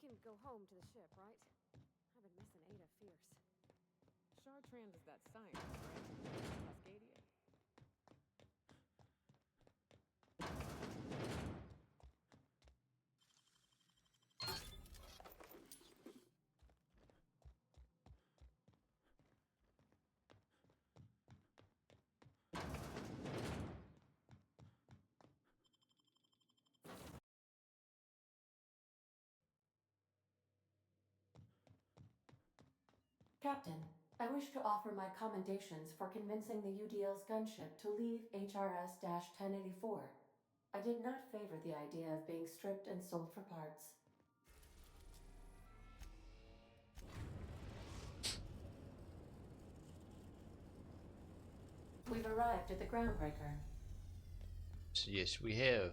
We can go home to the ship, right? I've been missing Ada fierce. Chartrand is that science, right? Cascadia? Captain, I wish to offer my commendations for convincing the UDL's gunship to leave HRS-1084. I did not favor the idea of being stripped and sold for parts. We've arrived at the groundbreaker. Yes, we have.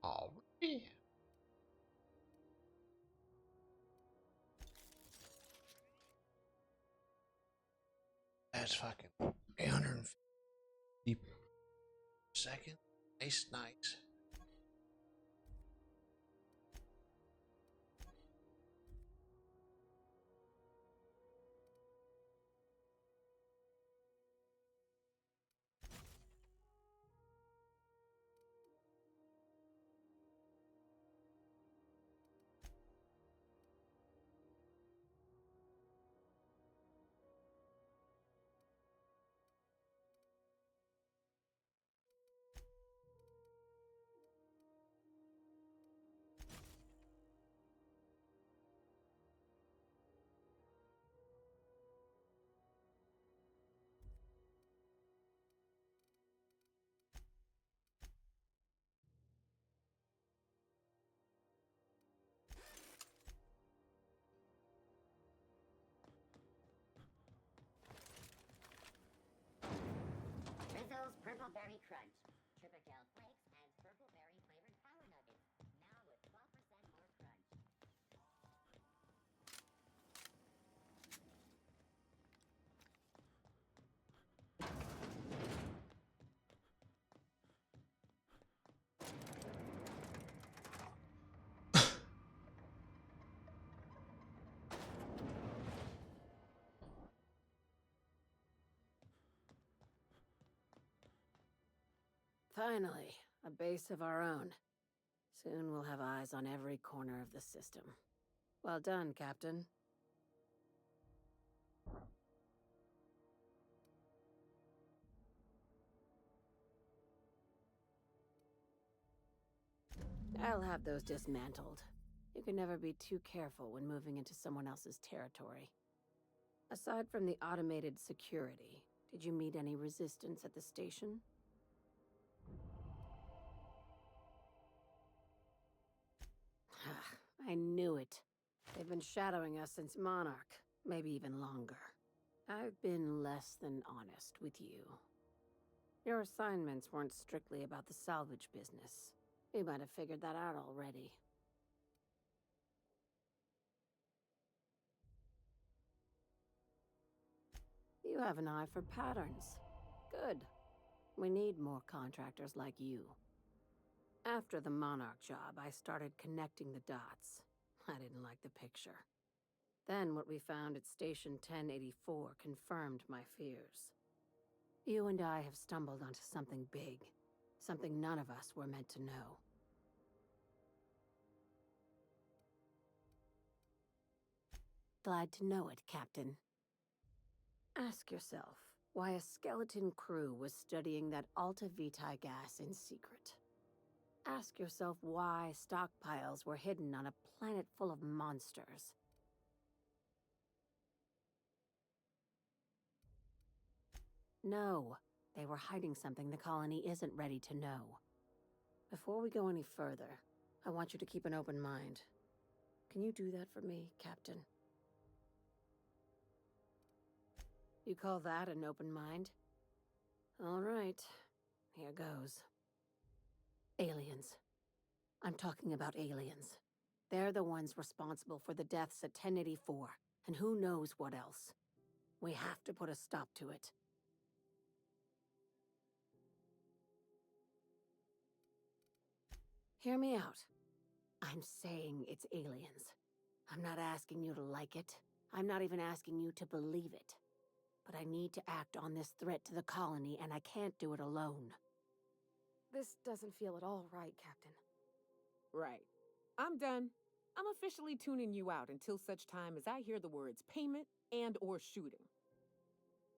Alrighty. That's fucking 850 per second. Nice, nice. Rizzo's Purple Berry Crunch. Tripical Flakes adds purple berry flavored power nuggets. Now with 12% more crunch. Finally, a base of our own. Soon we'll have eyes on every corner of the system. Well done, Captain. I'll have those dismantled. You can never be too careful when moving into someone else's territory. Aside from the automated security, did you meet any resistance at the station? I knew it. They've been shadowing us since Monarch, maybe even longer. I've been less than honest with you. Your assignments weren't strictly about the salvage business. You might have figured that out already. You have an eye for patterns. Good. We need more contractors like you. After the Monarch job, I started connecting the dots. I didn't like the picture. Then what we found at Station 1084 confirmed my fears. You and I have stumbled onto something big. Something none of us were meant to know. Glad to know it, Captain. Ask yourself why a skeleton crew was studying that Alta Vitae gas in secret. Ask yourself why stockpiles were hidden on a planet full of monsters. No, they were hiding something the colony isn't ready to know. Before we go any further, I want you to keep an open mind. Can you do that for me, Captain? You call that an open mind? All right, here goes. Aliens. I'm talking about aliens. They're the ones responsible for the deaths at 1084, and who knows what else. We have to put a stop to it. Hear me out. I'm saying it's aliens. I'm not asking you to like it. I'm not even asking you to believe it. But I need to act on this threat to the colony, and I can't do it alone. This doesn't feel at all right, Captain. Right. I'm done. I'm officially tuning you out until such time as I hear the words payment and/or shooting.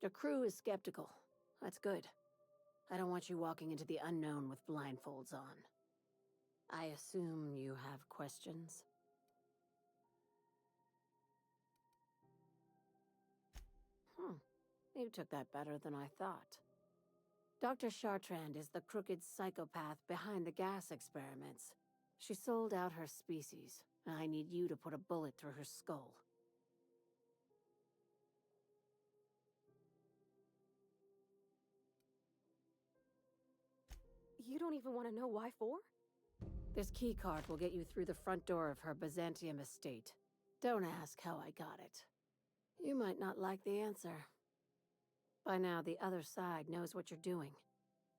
The crew is skeptical. That's good. I don't want you walking into the unknown with blindfolds on. I assume you have questions? You took that better than I thought. Dr. Chartrand is the crooked psychopath behind the gas experiments. She sold out her species, and I need you to put a bullet through her skull. You don't even want to know why for? This keycard will get you through the front door of her Byzantium estate. Don't ask how I got it. You might not like the answer. By now, the other side knows what you're doing.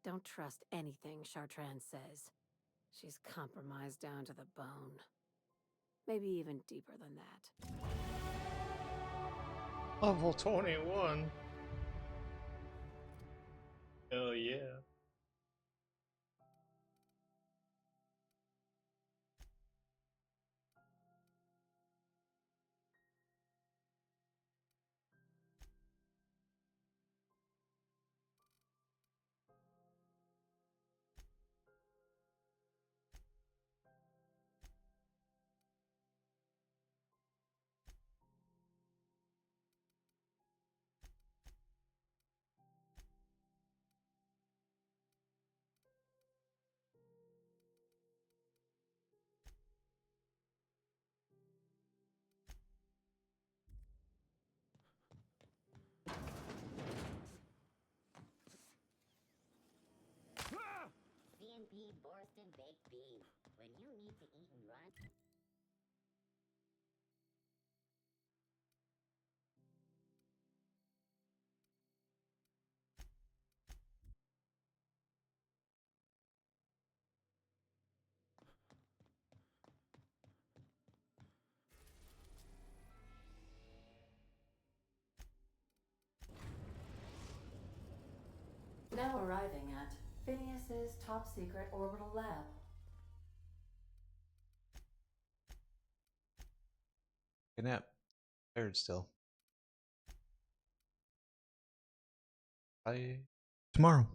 Don't trust anything Chartrand says. She's compromised down to the bone. Maybe even deeper than that. Level 21. Hell yeah. CNP Borston Baked Beans. When you need to eat and run. Now arriving at Phineas's top secret orbital lab. Good nap. Tired still. Bye. Tomorrow.